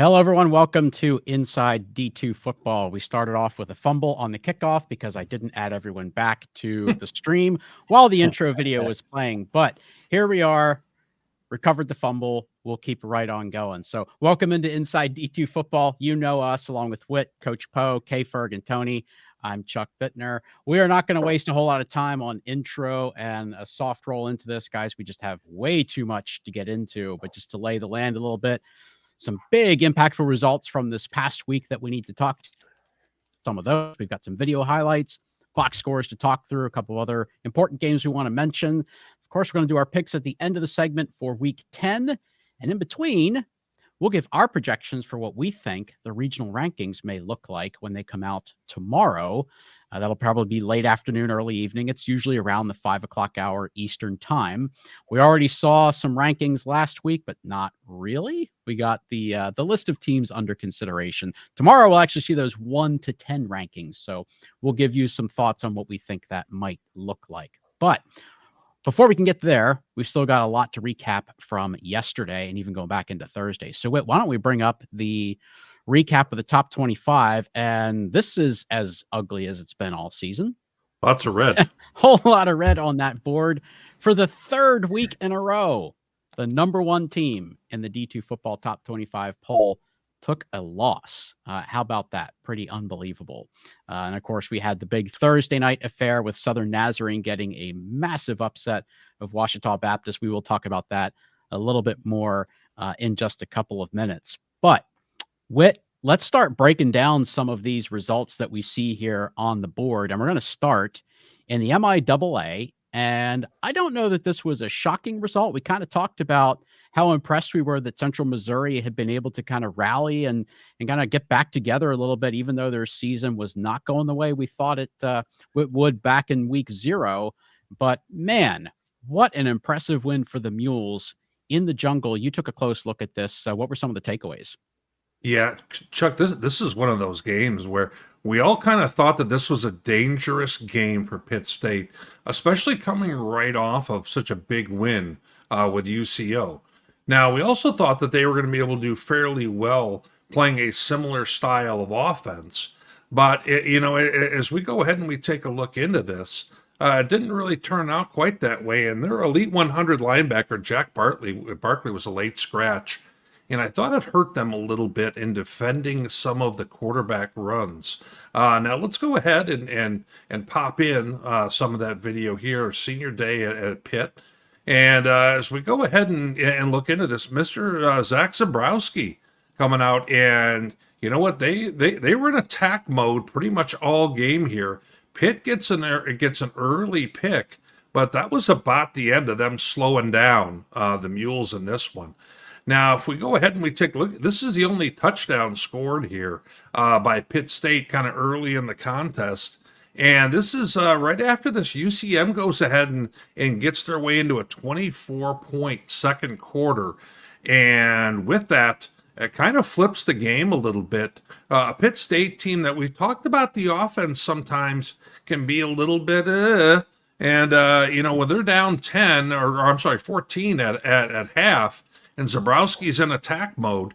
Hello, everyone. Welcome to Inside D2 Football. We started off with a fumble on the kickoff because I didn't add everyone back to the stream while the intro video was playing. But here we are, recovered the fumble. We'll keep right on going. So welcome into Inside D2 Football. You know us along with Whit, Coach Poe, K-Ferg, and Tony. I'm Chuck Bittner. We are not going to waste a whole lot of time on intro and a soft roll into this, guys. We just have way too much to get into, but just to lay the land a little bit. Some big impactful results from this past week that we need to talk to. Some of those. We've got some video highlights, box scores to talk through, a couple other important games we want to mention. Of course, we're going to do our picks at the end of the segment for week 10. And in between, we'll give our projections for what we think the regional rankings may look like when they come out tomorrow. That'll probably be late afternoon, early evening. It's usually around the 5 o'clock hour Eastern time. We already saw some rankings last week, but not really. We got the list of teams under consideration. Tomorrow, we'll actually see those 1 to 10 rankings. So we'll give you some thoughts on what we think that might look like. But before we can get there, we've still got a lot to recap from yesterday and even going back into Thursday. So why don't we bring up the recap of the top 25, and this is as ugly as it's been all season. Lots of red. Whole lot of red on that board. For the third week in a row, the number one team in the D2 Football Top 25 poll took a loss. How about that? Pretty unbelievable. And of course, we had the big Thursday night affair with Southern Nazarene getting a massive upset of Ouachita Baptist. We will talk about that a little bit more in just a couple of minutes. But Whit, let's start breaking down some of these results that we see here on the board. And we're going to start in the MIAA. And I don't know that this was a shocking result. We kind of talked about how impressed we were that Central Missouri had been able to kind of rally and kind of get back together a little bit, even though their season was not going the way we thought it would back in week 0. But man, what an impressive win for the Mules in the jungle. You took a close look at this. What were some of the takeaways? Yeah, Chuck, this is one of those games where we all kind of thought that this was a dangerous game for Pitt State, especially coming right off of such a big win with UCO. Now, we also thought that they were going to be able to do fairly well playing a similar style of offense. But, as we go ahead and we take a look into this, it didn't really turn out quite that way. And their Elite 100 linebacker, Jack Barkley was a late scratch. And I thought it hurt them a little bit in defending some of the quarterback runs. Now let's go ahead and pop in some of that video here, senior day at Pitt. And as we go ahead and look into this, Mr. Zach Zabrowski coming out, and you know what? They were in attack mode pretty much all game here. Pitt gets an early pick, but that was about the end of them slowing down the Mules in this one. Now, if we go ahead and we take a look, this is the only touchdown scored here by Pitt State kind of early in the contest. And this is right after this, UCM goes ahead and gets their way into a 24-point second quarter. And with that, it kind of flips the game a little bit. A Pitt State team that we've talked about, the offense sometimes can be a little bit, and when they're down 10, or I'm sorry, 14 at half, and Zabrowski's in attack mode,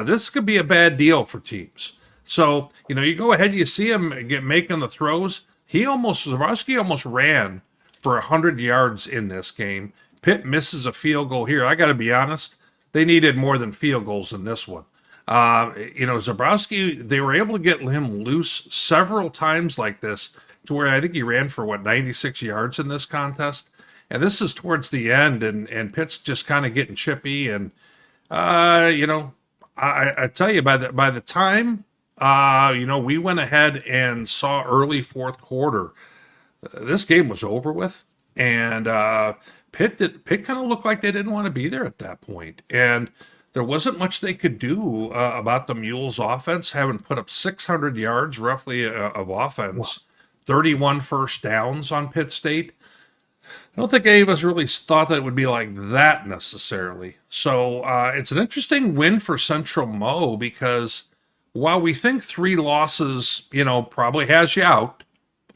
this could be a bad deal for teams. So, you go ahead, you see him making the throws. Zabrowski almost ran for 100 yards in this game. Pitt misses a field goal here. I got to be honest, they needed more than field goals in this one. Zabrowski, they were able to get him loose several times like this to where I think he ran for, 96 yards in this contest. And this is towards the end, and Pitt's just kind of getting chippy. And, I tell you, by the time, we went ahead and saw early fourth quarter, this game was over with. And Pitt kind of looked like they didn't want to be there at that point. And there wasn't much they could do about the Mules offense, having put up 600 yards roughly of offense, 31 first downs on Pitt State. I don't think any of us really thought that it would be like that necessarily. So it's an interesting win for Central Mo, because while we think 3 losses, probably has you out,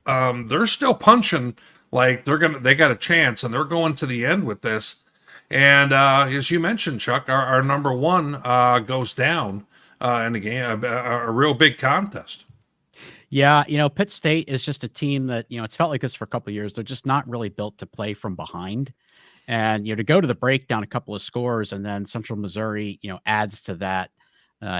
they're still punching like they got a chance, and they're going to the end with this. And as you mentioned, Chuck, our number one goes down. in the game, a real big contest. Yeah, Pitt State is just a team that, it's felt like this for a couple of years. They're just not really built to play from behind. And, to go to the break down a couple of scores and then Central Missouri, adds to that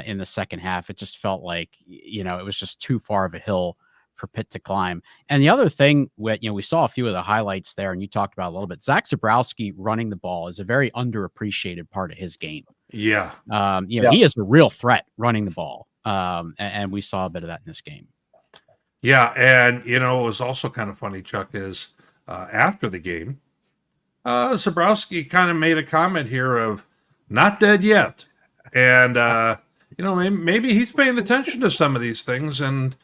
in the second half. It just felt like, it was just too far of a hill for Pitt to climb. And the other thing, we saw a few of the highlights there, and you talked about it a little bit. Zach Zabrowski running the ball is a very underappreciated part of his game. Yeah. He is a real threat running the ball. And we saw a bit of that in this game. Yeah, and it was also kind of funny, Chuck, is after the game, Zabrowski kind of made a comment here of not dead yet. And maybe he's paying attention to some of these things, and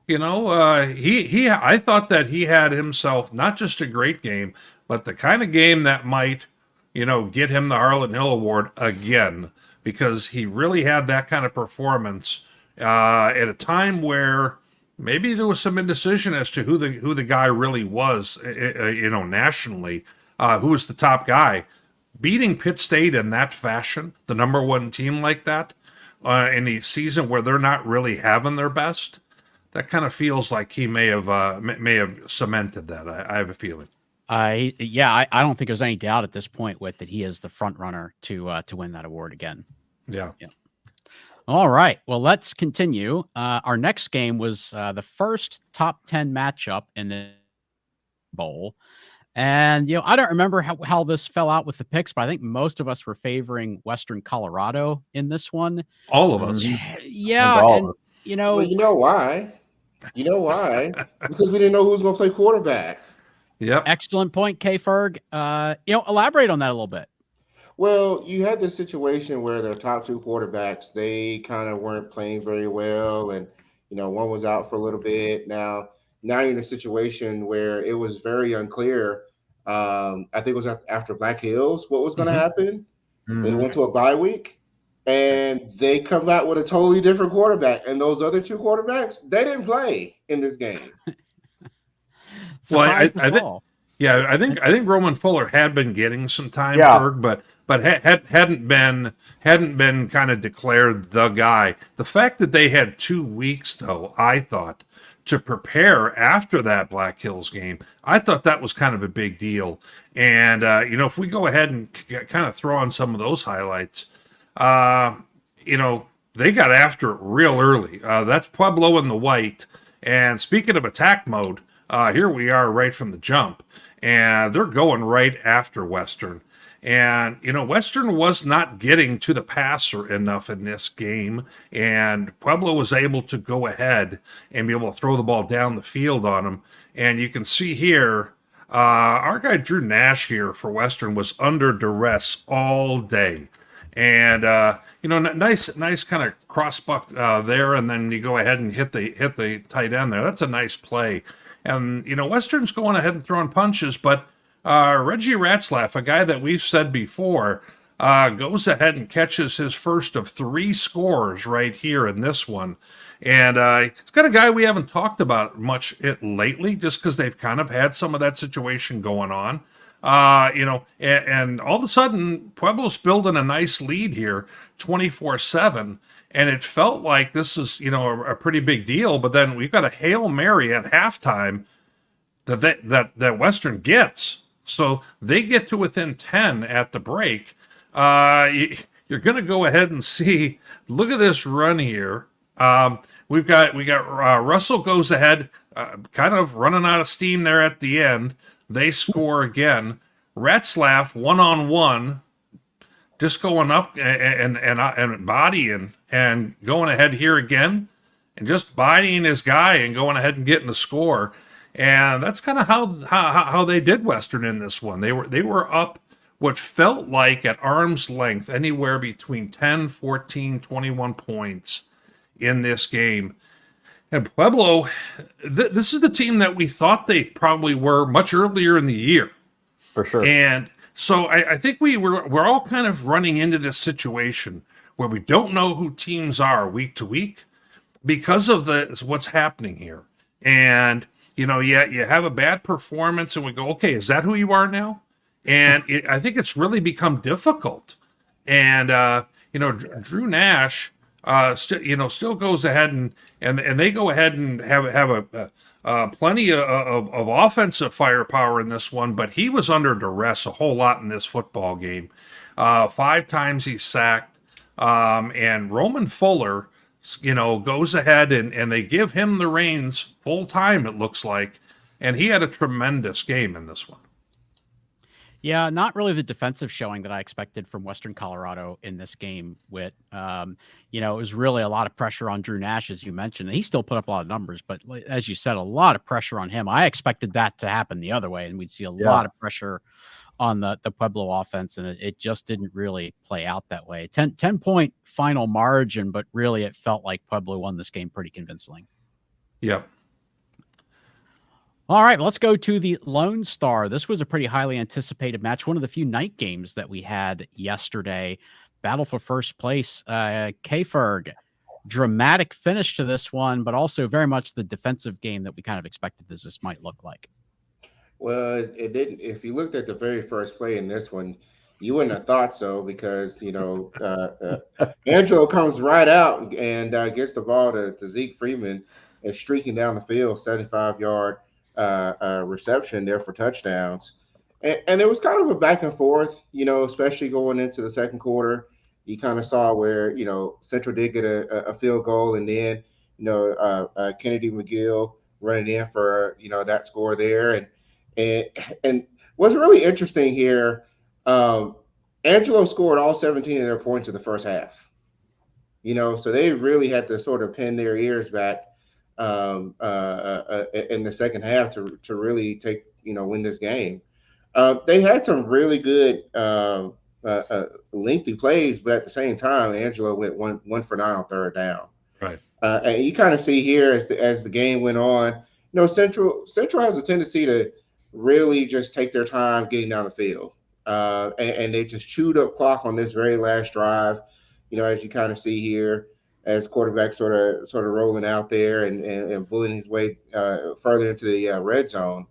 I thought that he had himself not just a great game, but the kind of game that might, get him the Harlon Hill Award again, because he really had that kind of performance at a time where maybe there was some indecision as to who the guy really was, nationally, who was the top guy. Beating Pitt State in that fashion, the number one team like that, in a season where they're not really having their best, that kind of feels like he may have cemented that. I have a feeling. I don't think there's any doubt at this point that he is the front runner to win that award again. Yeah. All right. Well, let's continue. Our next game was the first top 10 matchup in the bowl. And, I don't remember how this fell out with the picks, but I think most of us were favoring Western Colorado in this one. All of us. Yeah. And, Well, you know why? Because we didn't know who was going to play quarterback. Yep. Excellent point, K. Ferg. Elaborate on that a little bit. Well, you had this situation where the top two quarterbacks, they kind of weren't playing very well. And, one was out for a little bit. Now you're in a situation where it was very unclear. I think it was after Black Hills, what was going to happen. They went to a bye week, and they come out with a totally different quarterback. And those other two quarterbacks, they didn't play in this game. Well, I think Roman Fuller had been getting some time, Ferg, but hadn't been kind of declared the guy. The fact that they had 2 weeks, though, I thought, to prepare after that Black Hills game, I thought that was kind of a big deal. And if we go ahead and kind of throw on some of those highlights, they got after it real early. That's Pueblo in the white. And speaking of attack mode, here we are right from the jump, and they're going right after Western. And, Western was not getting to the passer enough in this game, and Pueblo was able to go ahead and be able to throw the ball down the field on them. And you can see here, our guy Drew Nash here for Western was under duress all day. And, nice kind of cross-buck there, and then you go ahead and hit the tight end there. That's a nice play. And, Western's going ahead and throwing punches, but Reggie Ratzlaff, a guy that we've said before, goes ahead and catches his first of 3 scores right here in this one. And it's got a guy we haven't talked about much lately, just because they've kind of had some of that situation going on. And all of a sudden, Pueblo's building a nice lead here, 24-7. And it felt like this is, a pretty big deal. But then we've got a Hail Mary at halftime that Western gets. So they get to within 10 at the break. You're going to go ahead and see, look at this run here. We got Russell goes ahead, kind of running out of steam there at the end. They score again. Ratzlaff one-on-one, just going up and bodying and going ahead here again, and just bodying his guy and going ahead and getting the score. And that's kind of how they did Western in this one. They were up what felt like at arm's length, anywhere between 10, 14, 21 points in this game. And Pueblo, this is the team that we thought they probably were much earlier in the year. For sure. And so I think we're all kind of running into this situation where we don't know who teams are week to week because of what's happening here. And, you have a bad performance and we go, okay, is that who you are now? And I think it's really become difficult. And, Drew Nash, still goes ahead and they go ahead and have plenty of offensive firepower in this one, but he was under duress a whole lot in this football game. 5 times he's sacked, and Roman Fuller, goes ahead and they give him the reins full time, it looks like, and he had a tremendous game in this one. Yeah, not really the defensive showing that I expected from Western Colorado in this game. It was really a lot of pressure on Drew Nash, as you mentioned. And he still put up a lot of numbers, but as you said, a lot of pressure on him. I expected that to happen the other way, and we'd see a lot of pressure on the Pueblo offense, and it just didn't really play out that way. 10-point final margin, but really it felt like Pueblo won this game pretty convincingly. Yep. All right, let's go to the Lone Star. This was a pretty highly anticipated match, one of the few night games that we had yesterday. Battle for first place. K-Ferg, dramatic finish to this one, but also very much the defensive game that we kind of expected this might look like. Well, it didn't. If you looked at the very first play in this one, you wouldn't have thought so because, Angelo comes right out and gets the ball to Zeke Freeman and streaking down the field, 75-yard reception there for touchdowns. And it was kind of a back and forth, especially going into the second quarter. You kind of saw where, Central did get a field goal, and then, Kennedy McGill running in for, that score there. And what's really interesting here, Angelo scored all 17 of their points in the first half. So they really had to sort of pin their ears back in the second half to really win this game. They had some really good lengthy plays, but at the same time, Angelo went one for 9 on third down. Right. And you kind of see here as the game went on, Central has a tendency to really just take their time getting down the field. And they just chewed up clock on this very last drive, as you kind of see here, as quarterback sort of rolling out there and bullying his way further into the red zone.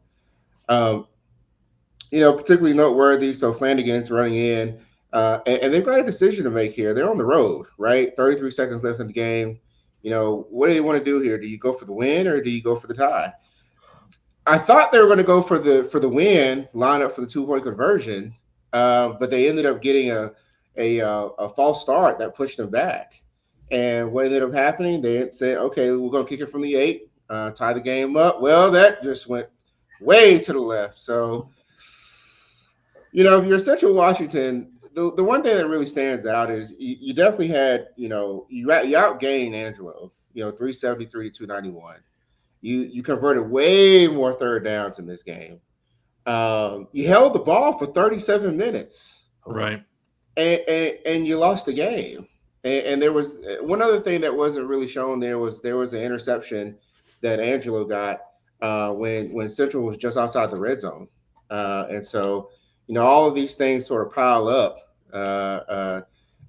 Particularly noteworthy. So Flanagan's running in, and they've got a decision to make here. They're on the road, right? 33 seconds left in the game. What do you want to do here? Do you go for the win or do you go for the tie? I thought they were going to go for the win, line up for the 2-point conversion, but they ended up getting a false start that pushed them back. And what ended up happening, they said, okay, we're going to kick it from the 8, tie the game up. Well, that just went way to the left. So, if you're Central Washington, the one thing that really stands out is you definitely had, you outgained Angelo, 373 to 291. You converted way more third downs in this game. You held the ball for 37 minutes. Right. And you lost the game. And there was one other thing that wasn't really shown. There was an interception that Angelo got when Central was just outside the red zone. And so, all of these things sort of pile up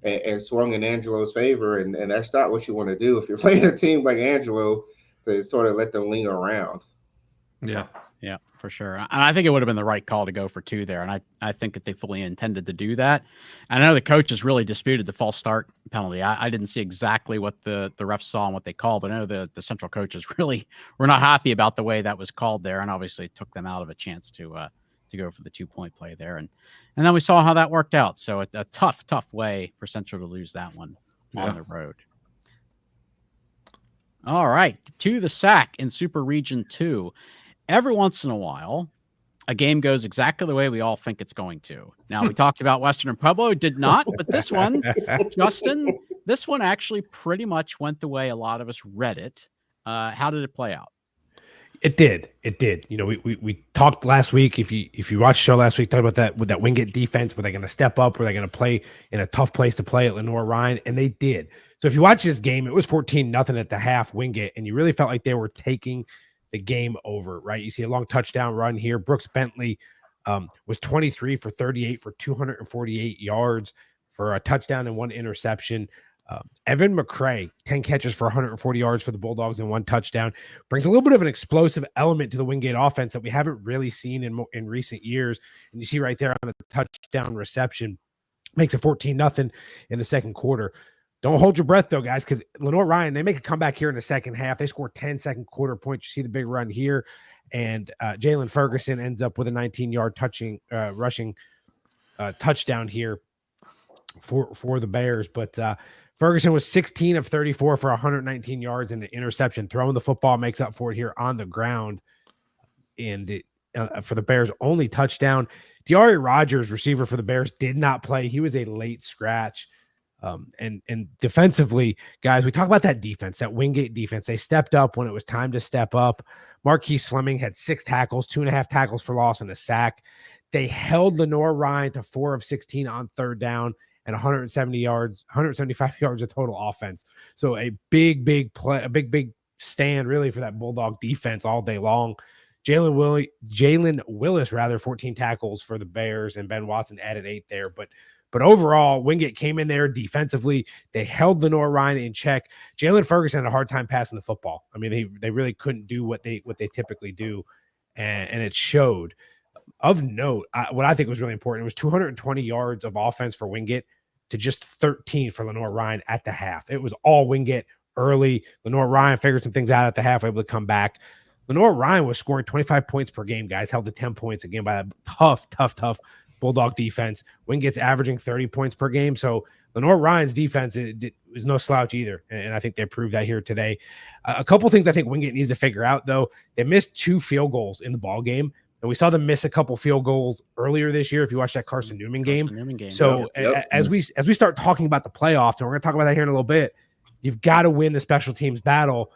and swung in Angelo's favor. And that's not what you want to do if you're playing a team like Angelo, to sort of let them linger around. Yeah. Yeah, for sure. And I think it would have been the right call to go for 2 there. And I think that they fully intended to do that. And I know the coaches really disputed the false start penalty. I didn't see exactly what the refs saw and what they called, but I know the Central coaches really were not happy about the way that was called there. And obviously it took them out of a chance to go for the 2-point play there. And then we saw how that worked out. So a tough way for Central to lose that one on the road. All right, to the SAC in Super Region 2. Every once in a while, a game goes exactly the way we all think it's going to. Now, we talked about Western and Pueblo, did not, but this one, Justin, this one actually pretty much went the way a lot of us read it. How did it play out? It did. We talked last week. If you watched the show last week, talked about that with that Wingate defense. Were they going to step up? Were they going to play in a tough place to play at Lenoir-Rhyne? And they did. So if you watch this game, it was 14-0 at the half, Wingate, and you really felt like they were taking the game over, right? You see a long touchdown run here. Brooks Bentley was 23 for 38 for 248 yards for a touchdown and 1 interception. Evan McCray, 10 catches for 140 yards for the Bulldogs and 1 touchdown. Brings a little bit of an explosive element to the Wingate offense that we haven't really seen in recent years. And you see right there on the touchdown reception, makes it 14-0 in the second quarter. Don't hold your breath, though, guys, because Lenoir-Rhyne, they make a comeback here in the second half. They score 10 second quarter points. You see the big run here. And Jalen Ferguson ends up with a 19-yard rushing touchdown here for the Bears. But Ferguson was 16 of 34 for 119 yards and the interception. Throwing the football makes up for it here on the ground. And for the Bears, only touchdown. Diari Rogers, receiver for the Bears, did not play. He was a late scratch. And defensively, guys, we talk about that defense, that Wingate defense. They stepped up when it was time to step up. Marquise Fleming had 6 tackles, 2.5 tackles for loss, and a sack. They held Lenoir-Rhyne to 4 of 16 on third down and 175 yards of total offense. So a big play, a big stand really for that Bulldog defense all day long. Jalen Willis, 14 tackles for the Bears, and Ben Watson added 8 there. But overall, Wingate came in there defensively. They held Lenoir-Rhyne in check. Jalen Ferguson had a hard time passing the football. I mean, they really couldn't do what they typically do, and it showed. Of note, what I think was really important, it was 220 yards of offense for Wingate to just 13 for Lenoir-Rhyne at the half. It was all Wingate early. Lenoir-Rhyne figured some things out at the half, able to come back. Lenoir-Rhyne was scoring 25 points per game, guys, held to 10 points again by that tough Bulldog defense. Wingate's averaging 30 points per game. So Lenoir-Rhyne's defense is no slouch either. And I think they proved that here today. A couple things I think Wingate needs to figure out, though. They missed 2 field goals in the ball game. And we saw them miss a couple field goals earlier this year if you watch that Carson Newman game. So as we start talking about the playoffs, and we're going to talk about that here in a little bit, you've got to win the special teams battle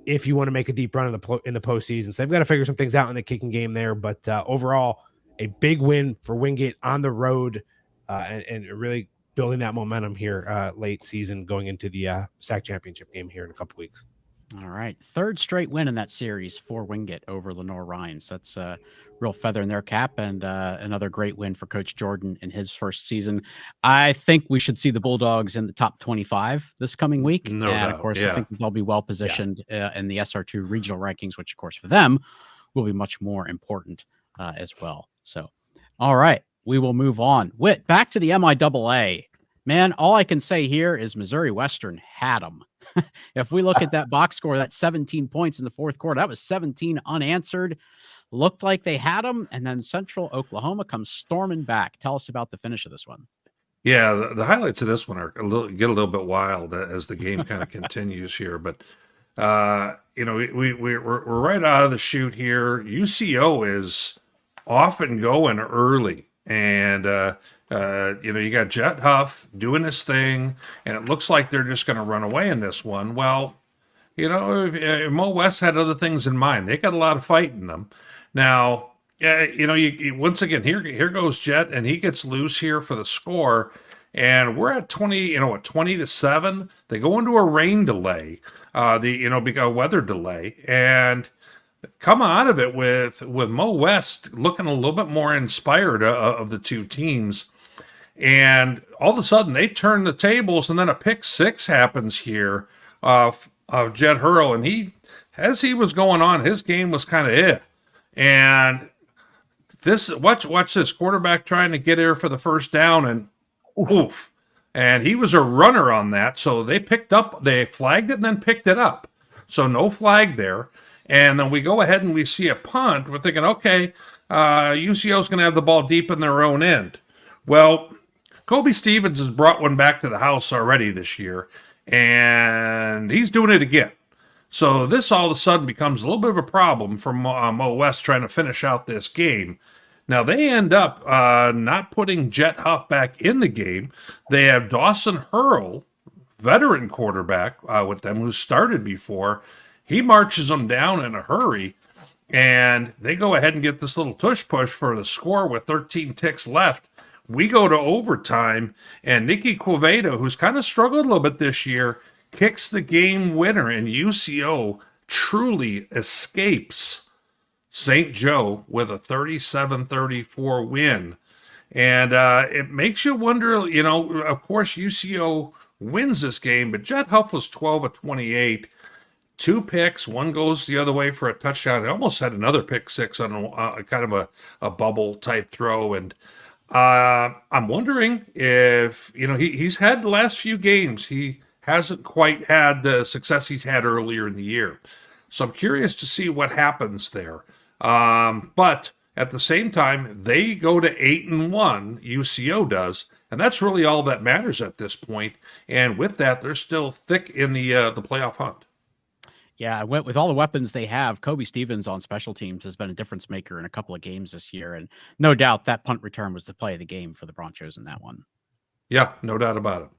if you want to make a deep run in the postseason. So they've got to figure some things out in the kicking game there. But overall, a big win for Wingate on the road and really building that momentum here late season going into the SAC championship game here in a couple weeks. All right. 3rd straight win in that series for Wingate over Lenoir-Rhyne. So that's a real feather in their cap, and another great win for Coach Jordan in his first season. I think we should see the Bulldogs in the top 25 this coming week. No doubt. Of course, I think they'll be well positioned in the SR2 regional rankings, which, of course, for them will be much more important as well. So, all right, we will move on. Whit, back to the MIAA. Man, all I can say here is Missouri Western had them. If we look at that box score, that's 17 points in the 4th quarter. That was 17 unanswered. Looked like they had them, and then Central Oklahoma comes storming back. Tell us about the finish of this one. Yeah, the highlights of this one get a little bit wild as the game kind of continues here. But we're right out of the chute here. UCO is off and going early, and you got Jet Huff doing his thing, and it looks like they're just going to run away in this one. Well, Mo West had other things in mind. They got a lot of fight in them. Now, once again, here goes Jet, and he gets loose here for the score, and we're at 20-7. They go into a rain delay, a weather delay, and come out of it with Mo West looking a little bit more inspired of the two teams. And all of a sudden they turn the tables, and then a pick 6 happens here of Jet Hurl. And as he was going on, his game was kind of And watch this quarterback trying to get here for the first down, and oof. And he was a runner on that. So they flagged it and then picked it up. So no flag there. And then we go ahead and we see a punt. We're thinking, okay, UCO's going to have the ball deep in their own end. Well, Kobe Stevens has brought one back to the house already this year, and he's doing it again. So this all of a sudden becomes a little bit of a problem for Mo West trying to finish out this game. Now, they end up not putting Jet Huff back in the game. They have Dawson Hurl, veteran quarterback with them, who started before. He marches them down in a hurry, and they go ahead and get this little tush-push for the score with 13 ticks left. We go to overtime, and Nikki Quevedo, who's kind of struggled a little bit this year, kicks the game winner, and UCO truly escapes St. Joe with a 37-34 win. And it makes you wonder, of course, UCO wins this game, but Jet Huff was 12 of 28. 2 picks, one goes the other way for a touchdown. It almost had another pick 6 on kind of a bubble type throw. And I'm wondering if, he's had the last few games. He hasn't quite had the success he's had earlier in the year. So I'm curious to see what happens there. But at the same time, they go to 8-1, UCO does, and that's really all that matters at this point. And with that, they're still thick in the playoff hunt. Yeah, with all the weapons they have, Kobe Stevens on special teams has been a difference maker in a couple of games this year. And no doubt that punt return was the play of the game for the Broncos in that one. Yeah, no doubt about it.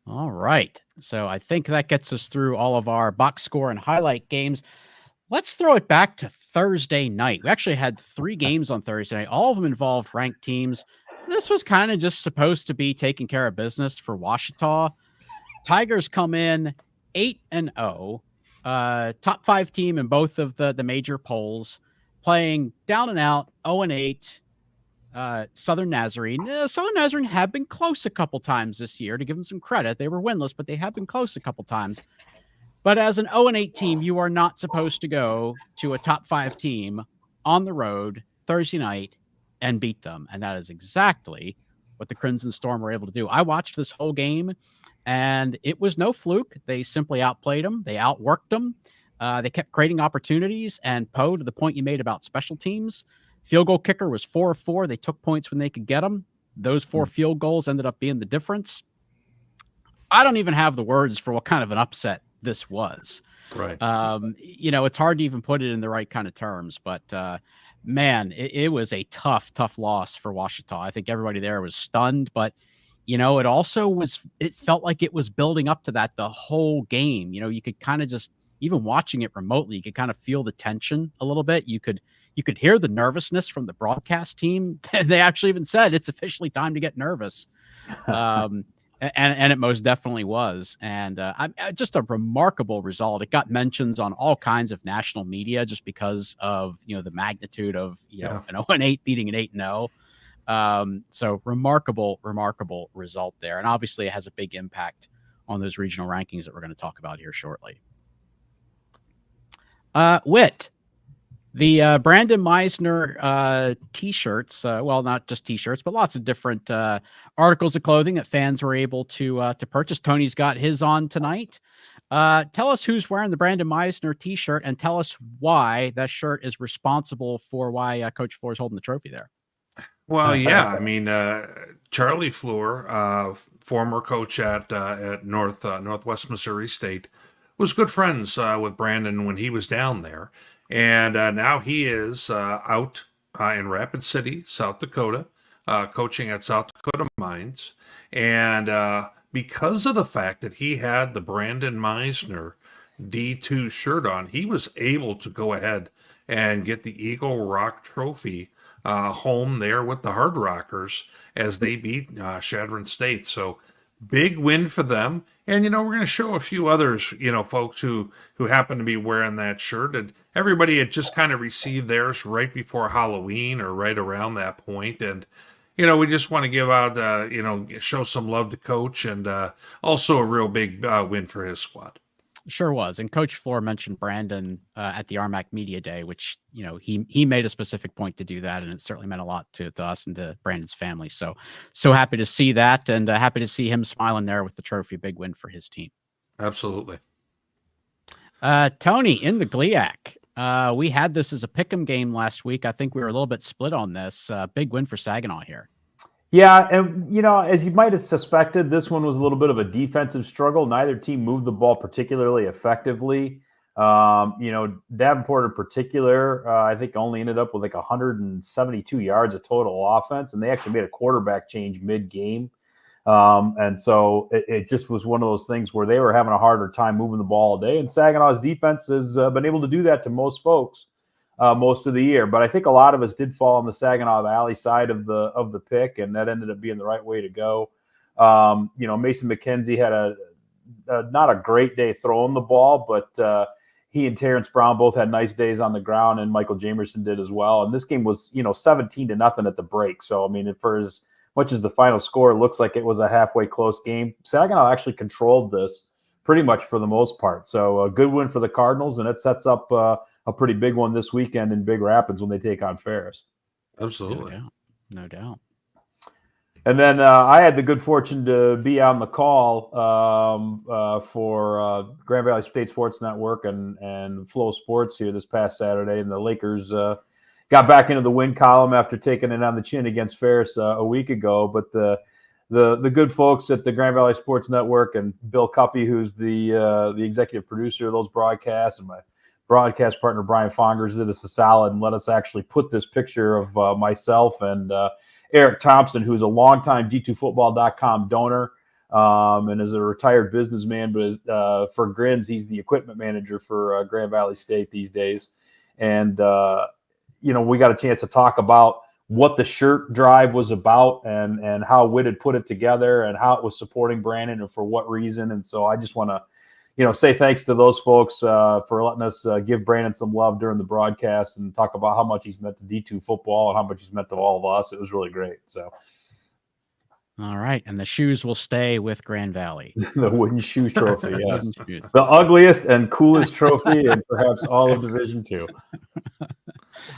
All right. So I think that gets us through all of our box score and highlight games. Let's throw it back to Thursday night. We actually had 3 games on Thursday night. All of them involved ranked teams. This was kind of just supposed to be taking care of business for Ouachita. Tigers come in 8-0. Top 5 team in both of the major polls, playing down and out 0-8 Southern Nazarene. Southern Nazarene have been close a couple times this year, to give them some credit. They were winless, but they have been close a couple times. But as an 0-8 team, you are not supposed to go to a top 5 team on the road Thursday night and beat them. And that is exactly what the Crimson Storm were able to do. I watched this whole game, and it was no fluke. They simply outplayed them. They outworked them. They kept creating opportunities. And Poe, to the point you made about special teams, field goal kicker was 4 of 4. They took points when they could get them. Those 4 field goals ended up being the difference. I don't even have the words for what kind of an upset this was. Right. It's hard to even put it in the right kind of terms, but man, it was a tough loss for Ouachita. I think everybody there was stunned, but it also it felt like it was building up to that the whole game. You could kind of just, even watching it remotely, you could kind of feel the tension a little bit. You could hear the nervousness from the broadcast team. They actually even said it's officially time to get nervous. And it most definitely was. And just a remarkable result. It got mentions on all kinds of national media just because of, the magnitude of, an 0-8 beating an 8-0. So remarkable result there. And obviously it has a big impact on those regional rankings that we're going to talk about here shortly. Whit, the Brandon Meisner T-shirts, well, not just T-shirts, but lots of different articles of clothing that fans were able to purchase. Tony's got his on tonight. Tell us who's wearing the Brandon Meisner T-shirt, and tell us why that shirt is responsible for why Coach Floor is holding the trophy there. Well, yeah, I mean, Charlie Floor, former coach at Northwest Missouri State, was good friends with Brandon when he was down there. And now he is out in Rapid City, South Dakota, coaching at South Dakota Mines. And because of the fact that he had the Brandon Meisner D2 shirt on, he was able to go ahead and get the Eagle Rock Trophy home there with the Hard Rockers as they beat Chadron State. So big win for them. And, we're going to show a few others, folks who happen to be wearing that shirt. And everybody had just kind of received theirs right before Halloween or right around that point. And, we just want to give out, show some love to Coach, and also a real big win for his squad. Sure was. And Coach Floor mentioned Brandon at the RMAC Media Day, which, he made a specific point to do that. And it certainly meant a lot to us and to Brandon's family. So happy to see that, and happy to see him smiling there with the trophy. Big win for his team. Absolutely. Tony, in the GLIAC, we had this as a pick'em game last week. I think we were a little bit split on this. Big win for Saginaw here. Yeah, and as you might have suspected, this one was a little bit of a defensive struggle. Neither team moved the ball particularly effectively. Davenport in particular, I think only ended up with like 172 yards of total offense, and they actually made a quarterback change mid-game. And so it just was one of those things where they were having a harder time moving the ball all day, and Saginaw's defense has been able to do that to most folks most of the year. But I think a lot of us did fall on the Saginaw Valley side of the pick, and that ended up being the right way to go. Mason McKenzie had not a great day throwing the ball, but he and Terrence Brown both had nice days on the ground, and Michael Jamerson did as well. And this game was 17-0 at the break. So I mean, for as much as the final score looks like it was a halfway close game, Saginaw actually controlled this pretty much for the most part. So a good win for the Cardinals, and it sets up a pretty big one this weekend in Big Rapids when they take on Ferris. Absolutely. No doubt. And then I had the good fortune to be on the call for Grand Valley State Sports Network and Flow Sports here this past Saturday, and the Lakers got back into the win column after taking it on the chin against Ferris a week ago. But the good folks at the Grand Valley Sports Network and Bill Cuppy, who's the executive producer of those broadcasts, and my broadcast partner Brian Fongers did us a solid and let us actually put this picture of myself and Eric Thompson, who's a longtime D2Football.com donor and is a retired businessman, but for Grins, he's the equipment manager for Grand Valley State these days. And, we got a chance to talk about what the shirt drive was about and how Witt had put it together and how it was supporting Brandon and for what reason. And so I just want to, say thanks to those folks for letting us give Brandon some love during the broadcast and talk about how much he's meant to D2 football and how much he's meant to all of us. It was really great. So, all right, and the shoes will stay with Grand Valley. The wooden shoe trophy, yes, the ugliest and coolest trophy, and perhaps all of Division II.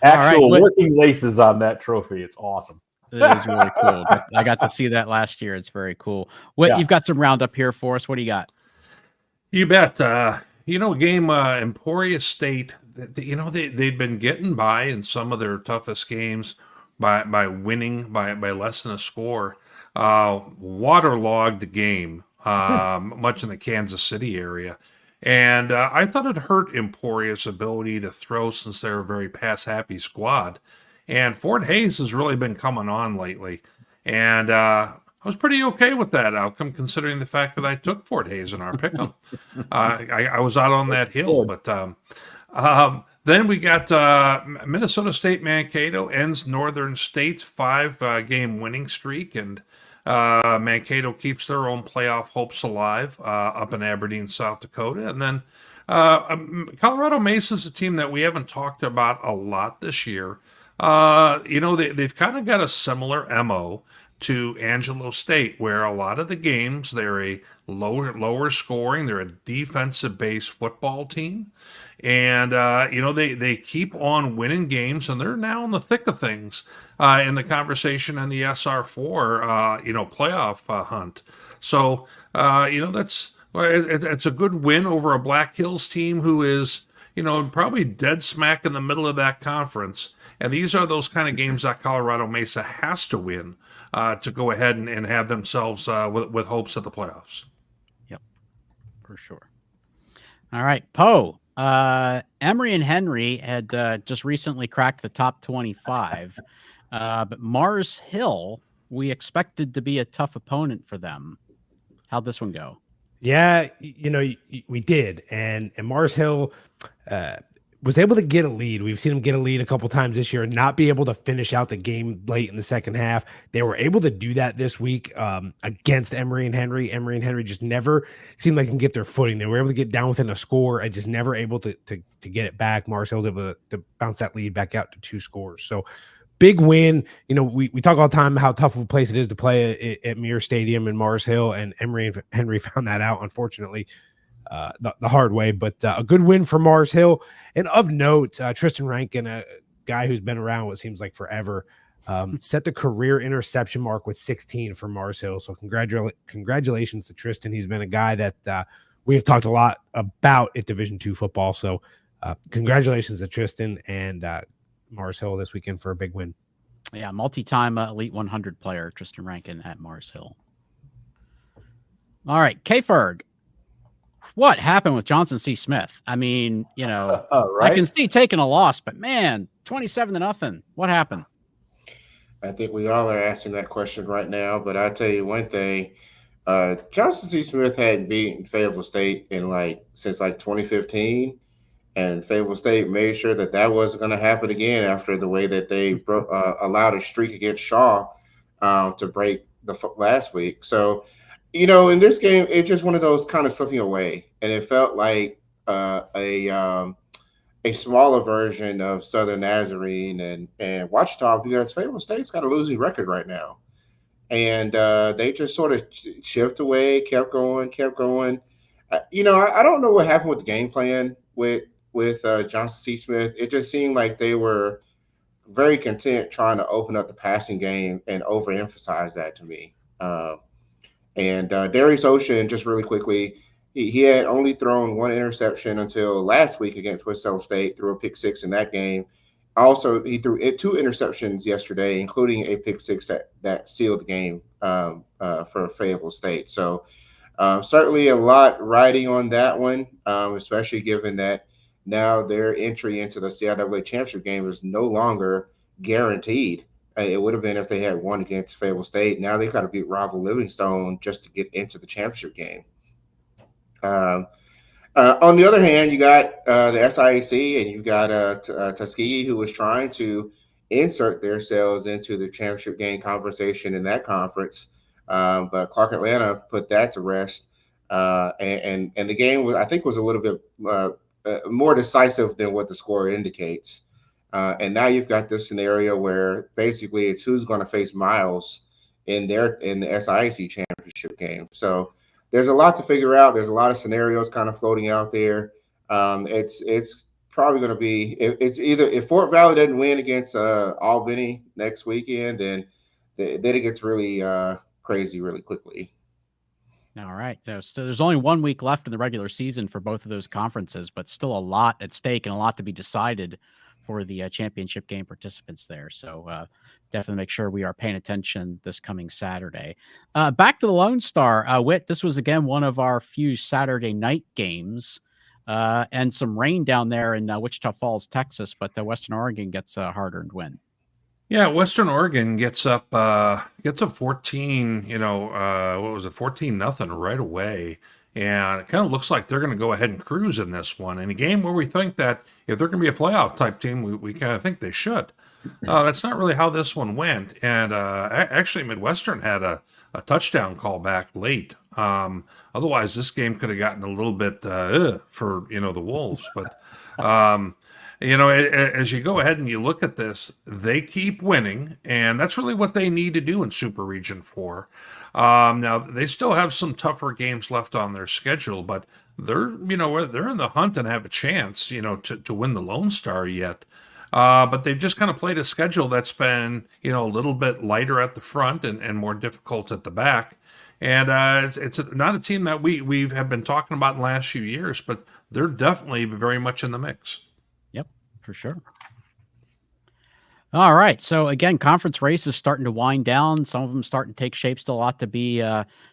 Actual working laces on that trophy. It's awesome. It is really cool. I got to see that last year. It's very cool. You've got some roundup here for us. What do you got? You bet. Game Emporia State, they'd been getting by in some of their toughest games by winning by less than a score. Waterlogged game, much in the Kansas City area. And I thought it hurt Emporia's ability to throw since they're a very pass-happy squad. And Fort Hays has really been coming on lately. And I was pretty okay with that outcome, considering the fact that I took Fort Hays in our pick'em. I was out on that hill, but then we got Minnesota State Mankato ends Northern State's 5-game winning streak, and Mankato keeps their own playoff hopes alive up in Aberdeen, South Dakota. And then Colorado Mesa's a team that we haven't talked about a lot this year. They've kind of got a similar MO to Angelo State, where a lot of the games they're a lower scoring, they're a defensive based football team, and they keep on winning games, and they're now in the thick of things in the conversation and the SR4 playoff hunt. So it's a good win over a Black Hills team who is probably dead smack in the middle of that conference. And these are those kind of games that Colorado Mesa has to win to go ahead and have themselves with hopes at the playoffs. Yep, for sure. All right, Poe. Emory and Henry had just recently cracked the top 25, but Mars Hill, we expected to be a tough opponent for them. How'd this one go? Yeah, we did, and Mars Hill was able to get a lead. We've seen them get a lead a couple times this year and not be able to finish out the game late in the second half. They were able to do that this week against Emory and Henry. Emory and Henry just never seemed like they can get their footing. They were able to get down within a score and just never able to get it back. Mars Hill was able to bounce that lead back out to 2 scores. So big win. We talk all the time how tough of a place it is to play at Muir Stadium in Mars Hill, and Emory and Henry found that out, unfortunately, the hard way. But a good win for Mars Hill. And of note, Tristan Rankin, a guy who's been around what seems like forever, set the career interception mark with 16 for Mars Hill. So congratulations to Tristan. He's been a guy that we have talked a lot about at Division II football. So congratulations to Tristan and Mars Hill this weekend for a big win. Yeah, multi-time Elite 100 player, Tristan Rankin at Mars Hill. All right, K-Ferg. What happened with Johnson C. Smith? I mean, right? I can see taking a loss, but man, 27-0. What happened? I think we all are asking that question right now, but I'll tell you one thing. Johnson C. Smith hadn't beaten Fayetteville State since 2015. And Fayetteville State made sure that wasn't going to happen again after the way that they allowed a streak against Shaw to break the last week. So, in this game, it's just one of those kind of slipping away, and it felt like a smaller version of Southern Nazarene and Wichita, because Fayetteville State's got a losing record right now, and they just sort of chipped away, kept going. I don't know what happened with the game plan with Johnson C. Smith. It just seemed like they were very content trying to open up the passing game and overemphasize that to me. And Darius Ocean, just really quickly, he had only thrown one interception until last week against Winston State, threw a pick six in that game. Also, he threw two interceptions yesterday, including a pick six that sealed the game for Fayetteville State. So certainly a lot riding on that one, especially given that now their entry into the CIAA championship game is no longer guaranteed. It would have been if they had won against Fayetteville State. Now they've got to beat rival Livingstone just to get into the championship game. On the other hand, you got the SIAC and you've got Tuskegee, who was trying to insert themselves into the championship game conversation in that conference. But Clark Atlanta put that to rest. And the game was, I think, was a little bit more decisive than what the score indicates. And now you've got this scenario where basically it's who's going to face Miles in the SIAC championship game. So there's a lot to figure out. There's a lot of scenarios kind of floating out there. It's probably going to be, it's either if Fort Valley doesn't win against Albany next weekend, then it gets really crazy really quickly. All right. So there's only 1 week left in the regular season for both of those conferences, but still a lot at stake and a lot to be decided for the championship game participants there. So definitely make sure we are paying attention this coming Saturday. Back to the Lone Star. Whit, this was again one of our few Saturday night games and some rain down there in Wichita Falls, Texas, but Western Oregon gets a hard-earned win. Yeah, Western Oregon gets up 14, what was it, 14-0 right away. And it kind of looks like they're going to go ahead and cruise in this one. In a game where we think that if they're going to be a playoff type team, we kind of think they should. That's not really how this one went. And actually, Midwestern had a touchdown call back late. Otherwise, this game could have gotten a little bit for, the Wolves. But, as you go ahead and you look at this, they keep winning. And that's really what they need to do in Super Region 4. Now they still have some tougher games left on their schedule, but they're in the hunt and have a chance, to win the Lone Star yet. But they've just kind of played a schedule that's been, a little bit lighter at the front and more difficult at the back. And it's not a team that we have been talking about in the last few years, but they're definitely very much in the mix. Yep, for sure. All right. So again, conference races starting to wind down. Some of them starting to take shape. Still a lot to be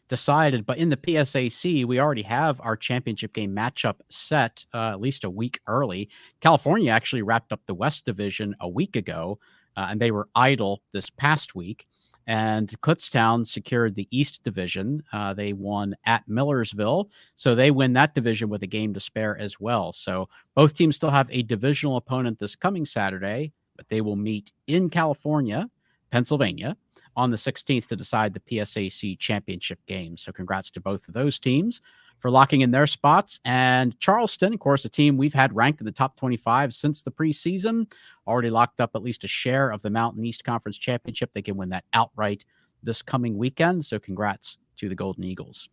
decided. But in the PSAC, we already have our championship game matchup set at least a week early. California actually wrapped up the West Division a week ago, and they were idle this past week. And Kutztown secured the East Division. They won at Millersville, so they win that division with a game to spare as well. So both teams still have a divisional opponent this coming Saturday, but they will meet in California, Pennsylvania, on the 16th to decide the PSAC championship game. So congrats to both of those teams for locking in their spots. And Charleston, of course, a team we've had ranked in the top 25 since the preseason, already locked up at least a share of the Mountain East Conference Championship. They can win that outright this coming weekend. So congrats to the Golden Eagles.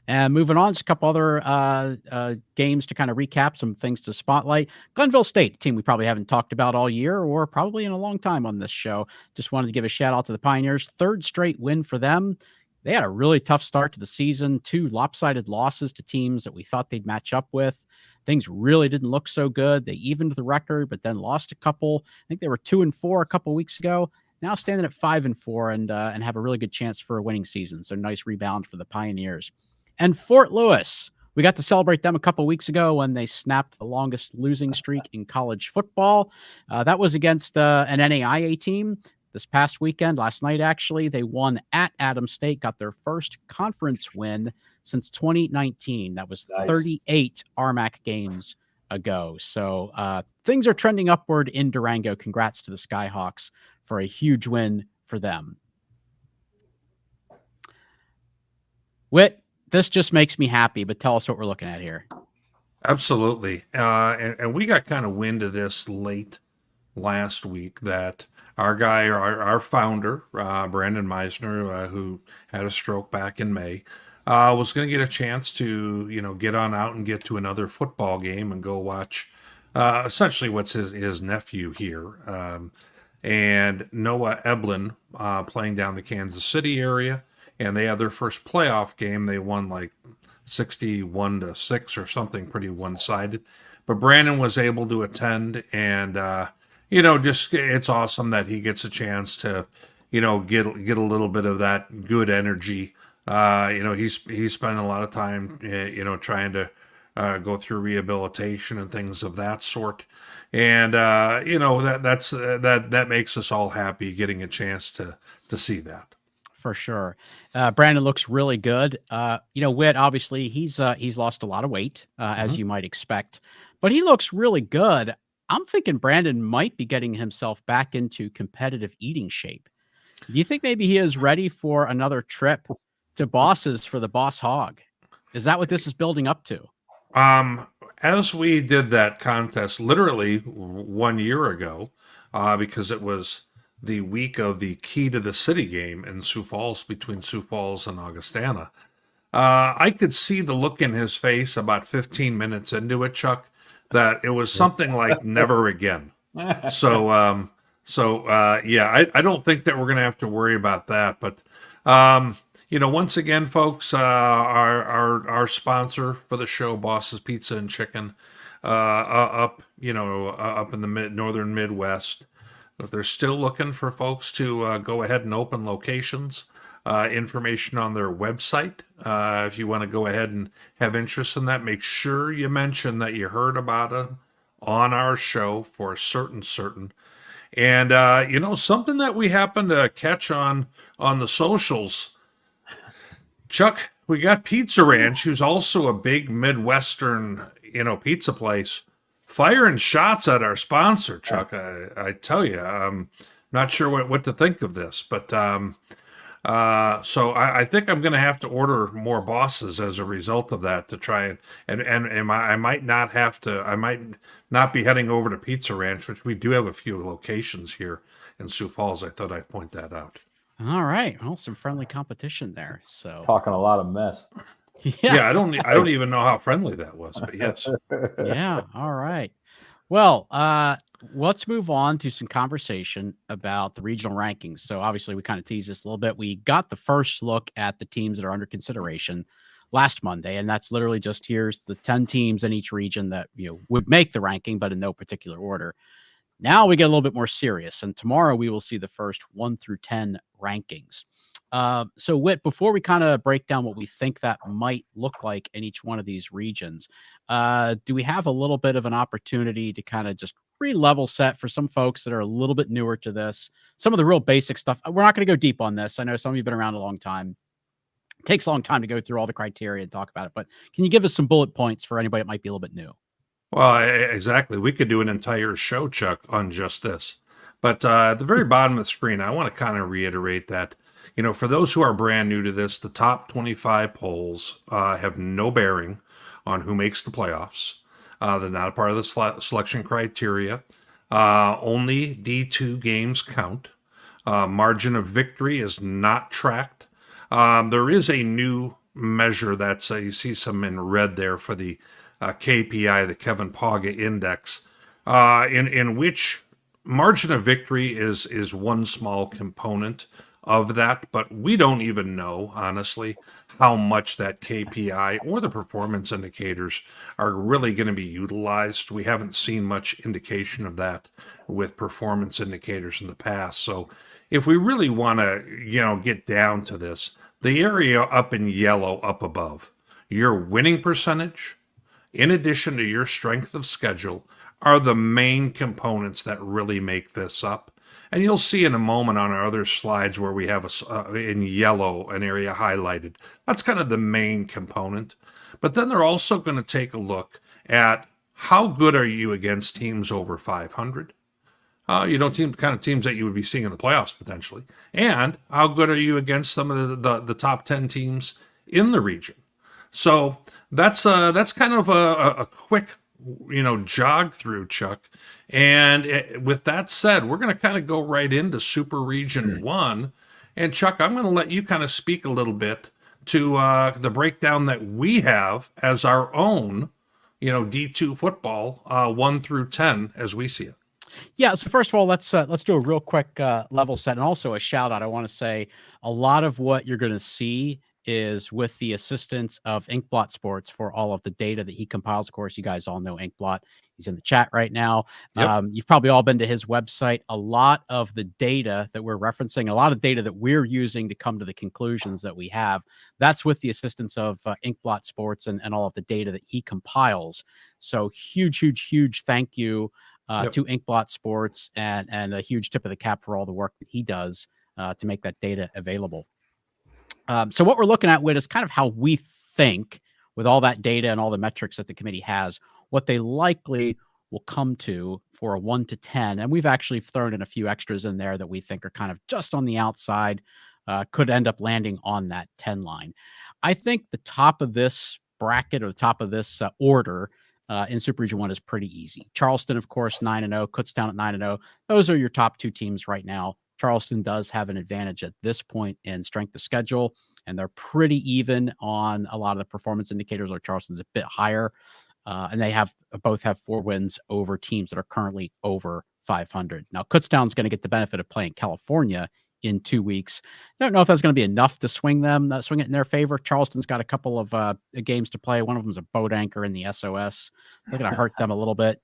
And moving on, just a couple other games to kind of recap, some things to spotlight. Glenville State, a team we probably haven't talked about all year or probably in a long time on this show. Just wanted to give a shout out to the Pioneers. Third straight win for them. They had a really tough start to the season, 2 lopsided losses to teams that we thought they'd match up with. Things really didn't look so good. They evened the record, but then lost a couple. I think they were 2-4 a couple weeks ago. Now standing at 5-4 and have a really good chance for a winning season. So nice rebound for the Pioneers. And Fort Lewis, we got to celebrate them a couple weeks ago when they snapped the longest losing streak in college football. That was against an NAIA team this past weekend. Last night, actually, they won at Adams State, got their first conference win since 2019. That was nice. 38 RMAC games ago. So things are trending upward in Durango. Congrats to the Skyhawks for a huge win for them. Whit, this just makes me happy, but tell us what we're looking at here. Absolutely. And we got kind of wind of this late last week that our guy, our founder, Brandon Meisner, who had a stroke back in May, was going to get a chance to, get on out and get to another football game and go watch essentially what's his nephew here. And Noah Eblin playing down the Kansas City area, and they had their first playoff game. They won like 61-6 or something, pretty one-sided. But Brandon was able to attend, and just it's awesome that he gets a chance to, get a little bit of that good energy. He's spent a lot of time, trying to go through rehabilitation and things of that sort. And that makes us all happy getting a chance to see that. For sure. Brandon looks really good. Whit, obviously he's lost a lot of weight, as you might expect, but he looks really good. I'm thinking Brandon might be getting himself back into competitive eating shape. Do you think maybe he is ready for another trip to Bosses for the Boss Hog? Is that what this is building up to? As we did that contest literally 1 year ago, because it was the week of the Key to the City game in Sioux Falls, between Sioux Falls and Augustana, I could see the look in his face about 15 minutes into it, Chuck, that it was something like never again. So, I don't think that we're going to have to worry about that. But, once again, folks, our sponsor for the show, Boss's Pizza and Chicken, up in the northern Midwest, they're still looking for folks to go ahead and open locations. Information on their website. If you want to go ahead and have interest in that, make sure you mention that you heard about it on our show for certain. And, something that we happen to catch on the socials, Chuck, we got Pizza Ranch, who's also a big Midwestern, pizza place, firing shots at our sponsor, Chuck. I tell you, I'm not sure what to think of this, but so I think I'm going to have to order more Bosses as a result of that to try and I might not be heading over to Pizza Ranch, which we do have a few locations here in Sioux Falls. I thought I'd point that out. All right. Well, some friendly competition there. So talking a lot of mess. Yeah, I don't even know how friendly that was, but yes. Yeah. All right. Well, let's move on to some conversation about the regional rankings. So obviously we kind of teased this a little bit. We got the first look at the teams that are under consideration last Monday, and that's literally just here's the 10 teams in each region that would make the ranking, but in no particular order. Now we get a little bit more serious, and tomorrow we will see the first 1 through 10 rankings. So Whit, before we kind of break down what we think that might look like in each one of these regions, do we have a little bit of an opportunity to kind of just re-level set for some folks that are a little bit newer to this, some of the real basic stuff? We're not going to go deep on this. I know some of you have been around a long time. It takes a long time to go through all the criteria and talk about it, but can you give us some bullet points for anybody that might be a little bit new? Well, exactly. We could do an entire show, Chuck, on just this. But at the very bottom of the screen, I want to kind of reiterate that, for those who are brand new to this, the top 25 polls have no bearing on who makes the playoffs. They're not a part of the selection criteria. Only D2 games count. Margin of victory is not tracked. There is a new measure that's, you see some in red there for the KPI, the Kevin Paga Index, in which margin of victory is one small component of that, but we don't even know, honestly, how much that KPI or the performance indicators are really going to be utilized. We haven't seen much indication of that with performance indicators in the past. So if we really want to, get down to this, the area up in yellow up above, your winning percentage, in addition to your strength of schedule, are the main components that really make this up. And you'll see in a moment on our other slides where we have in yellow an area highlighted. That's kind of the main component. But then they're also going to take a look at how good are you against teams over 500. Kind of teams that you would be seeing in the playoffs potentially. And how good are you against some of the top 10 teams in the region. So that's kind of a quick, jog through, Chuck. And with that said, we're going to kind of go right into Super Region 1. And Chuck, I'm going to let you kind of speak a little bit to the breakdown that we have as our own, D2 football 1 through 10 as we see it. Yeah. So first of all, let's do a real quick level set, and also a shout out. I want to say a lot of what you're going to see is with the assistance of Inkblot Sports for all of the data that he compiles. Of course, you guys all know Inkblot. He's in the chat right now. Yep. You've probably all been to his website. A lot of the data that we're referencing, a lot of data that we're using to come to the conclusions that we have, that's with the assistance of Inkblot Sports and all of the data that he compiles. So huge thank you to Inkblot Sports, and a huge tip of the cap for all the work that he does to make that data available. So what we're looking at, Whit, is kind of how we think with all that data and all the metrics that the committee has, what they likely will come to for a 1 to 10. And we've actually thrown in a few extras in there that we think are kind of just on the outside, could end up landing on that 10 line. I think the top of this bracket, or the top of this order in Super Region 1 is pretty easy. Charleston, of course, 9-0, Kutztown at 9-0. Those are your top two teams right now. Charleston does have an advantage at this point in strength of schedule, and they're pretty even on a lot of the performance indicators, or Charleston's a bit higher. And they both have 4 wins over teams that are currently over 500. Now, Kutztown's going to get the benefit of playing California in 2 weeks. I don't know if that's going to be enough to swing it in their favor. Charleston's got a couple of games to play. One of them is a boat anchor in the SOS. They're going to hurt them a little bit.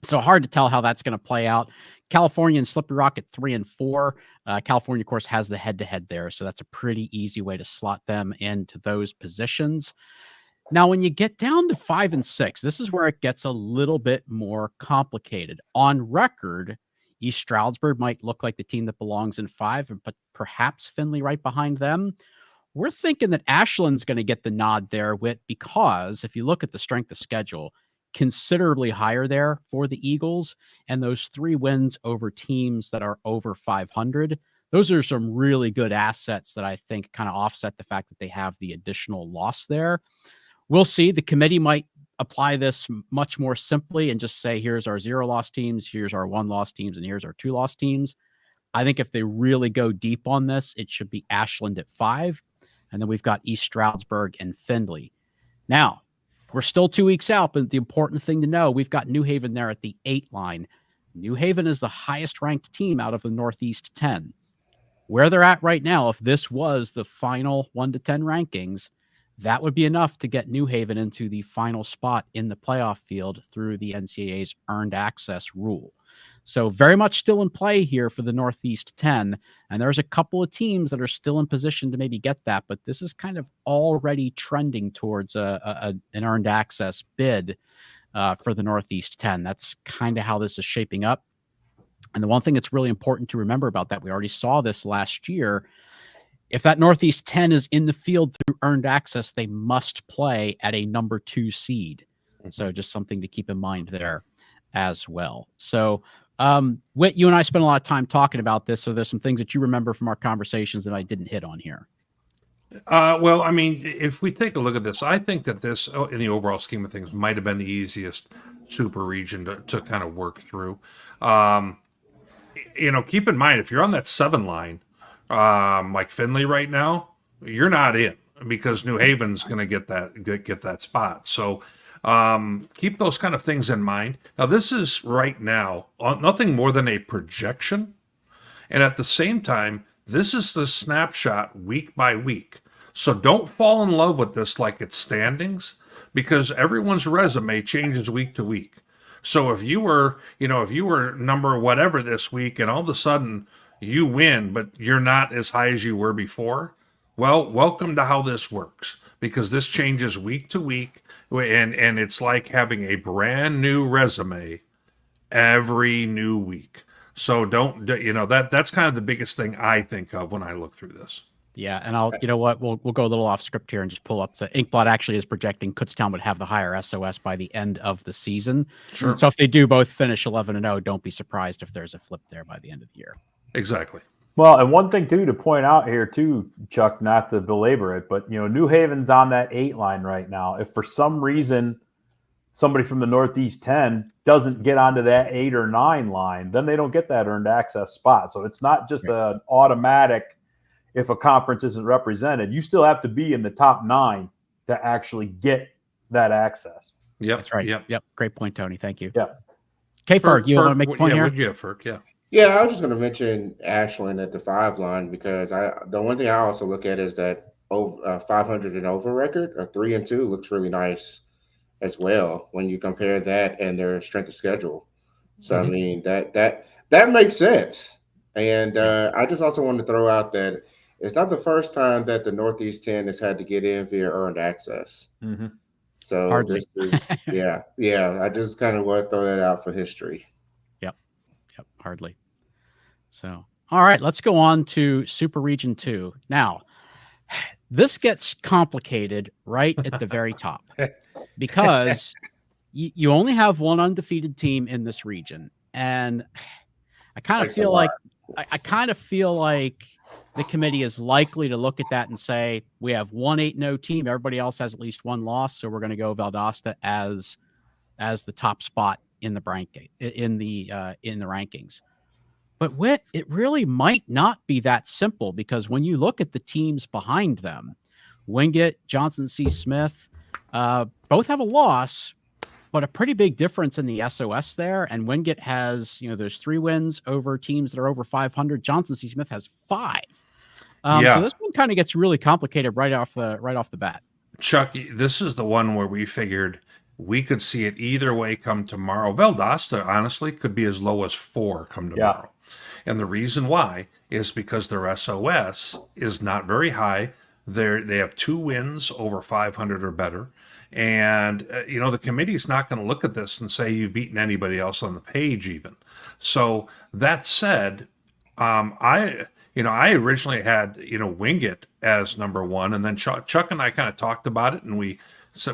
So hard to tell how that's going to play out. California and Slippery Rock at 3 and 4. California, of course, has the head-to-head there, so that's a pretty easy way to slot them into those positions. Now, when you get down to 5 and 6, this is where it gets a little bit more complicated. On record, East Stroudsburg might look like the team that belongs in 5, but perhaps Findlay right behind them. We're thinking that Ashland's going to get the nod there, Whit, because if you look at the strength of schedule, considerably higher there for the Eagles, and those 3 wins over teams that are over 500. Those are some really good assets that I think kind of offset the fact that they have the additional loss there. We'll see. The committee might apply this much more simply and just say, here's our 0 loss teams, here's our 1 loss teams, and here's our 2 loss teams. I think if they really go deep on this, it should be Ashland at 5, and then we've got East Stroudsburg and Findlay. Now, we're still 2 weeks out, but the important thing to know, we've got New Haven there at the 8 line. New Haven is the highest ranked team out of the Northeast 10. Where they're at right now, if this was the final 1 to 10 rankings, that would be enough to get New Haven into the final spot in the playoff field through the NCAA's earned access rule. So very much still in play here for the Northeast 10. And there's a couple of teams that are still in position to maybe get that, but this is kind of already trending towards an earned access bid for the Northeast 10. That's kind of how this is shaping up. And the one thing that's really important to remember about that, we already saw this last year. If that Northeast 10 is in the field through earned access, they must play at a number 2 seed. So just something to keep in mind there as well. So, Whit, you and I spent a lot of time talking about this. So there's some things that you remember from our conversations that I didn't hit on here. Well, I mean, if we take a look at this, I think that this, in the overall scheme of things, might have been the easiest super region to kind of work through. Keep in mind, if you're on that 7 line, like Findlay right now, you're not in because New Haven's going to get that spot. So keep those kind of things in mind. Now, this is right now nothing more than a projection. And at the same time, this is the snapshot week by week. So don't fall in love with this like it's standings, because everyone's resume changes week to week. So if you were number whatever this week and all of a sudden you win, but you're not as high as you were before, well, welcome to how this works, because this changes week to week, and it's like having a brand new resume every new week. So that's kind of the biggest thing I think of when I look through this. Yeah, and we'll go a little off script here and just pull up. So Inkblot actually is projecting Kutztown would have the higher SOS by the end of the season. Sure. So if they do both finish 11-0, don't be surprised if there's a flip there by the end of the year. Exactly. Well, and one thing too to point out here too, Chuck, not to belabor it, but New Haven's on that 8 line right now. If for some reason somebody from the Northeast 10 doesn't get onto that 8 or 9 line, then they don't get that earned access spot. So it's not just an automatic. If a conference isn't represented, you still have to be in the top 9 to actually get that access. Yep. That's right. Yep. Yep. Great point, Tony. Thank you. Yeah. Okay, Ferg, you want to make a point yeah, here? Would you have Ferg? Yeah. Yeah, I was just going to mention Ashland at the 5 line because the one thing I also look at is that 500 and over record, a 3-2 looks really nice as well when you compare that and their strength of schedule. So I mean that makes sense. And I just also want to throw out that it's not the first time that the Northeast 10 has had to get in via earned access. So Hardly. this is yeah. I just kind of want to throw that out for history. Yep. Hardly. So, all right, let's go on to Super Region 2. Now, this gets complicated right at the very top because you only have one undefeated team in this region, and I kind of feel like the committee is likely to look at that and say we have one 8-0 team. Everybody else has at least one loss, so we're going to go Valdosta as the top spot in the rankings. But Whit, it really might not be that simple because when you look at the teams behind them, Wingate, Johnson C. Smith, both have a loss, but a pretty big difference in the SOS there. And Wingate has, there's 3 wins over teams that are over 500. Johnson C. Smith has 5. So this one kind of gets really complicated right off the bat. Chuck, this is the one where we figured we could see it either way come tomorrow. Valdosta, honestly, could be as low as 4 come tomorrow. Yeah. And the reason why is because their SOS is not very high. They have 2 wins over 500 or better. And, the committee's not going to look at this and say you've beaten anybody else on the page even. So that said, I originally had, Wingate as number 1. And then Chuck and I kind of talked about it and we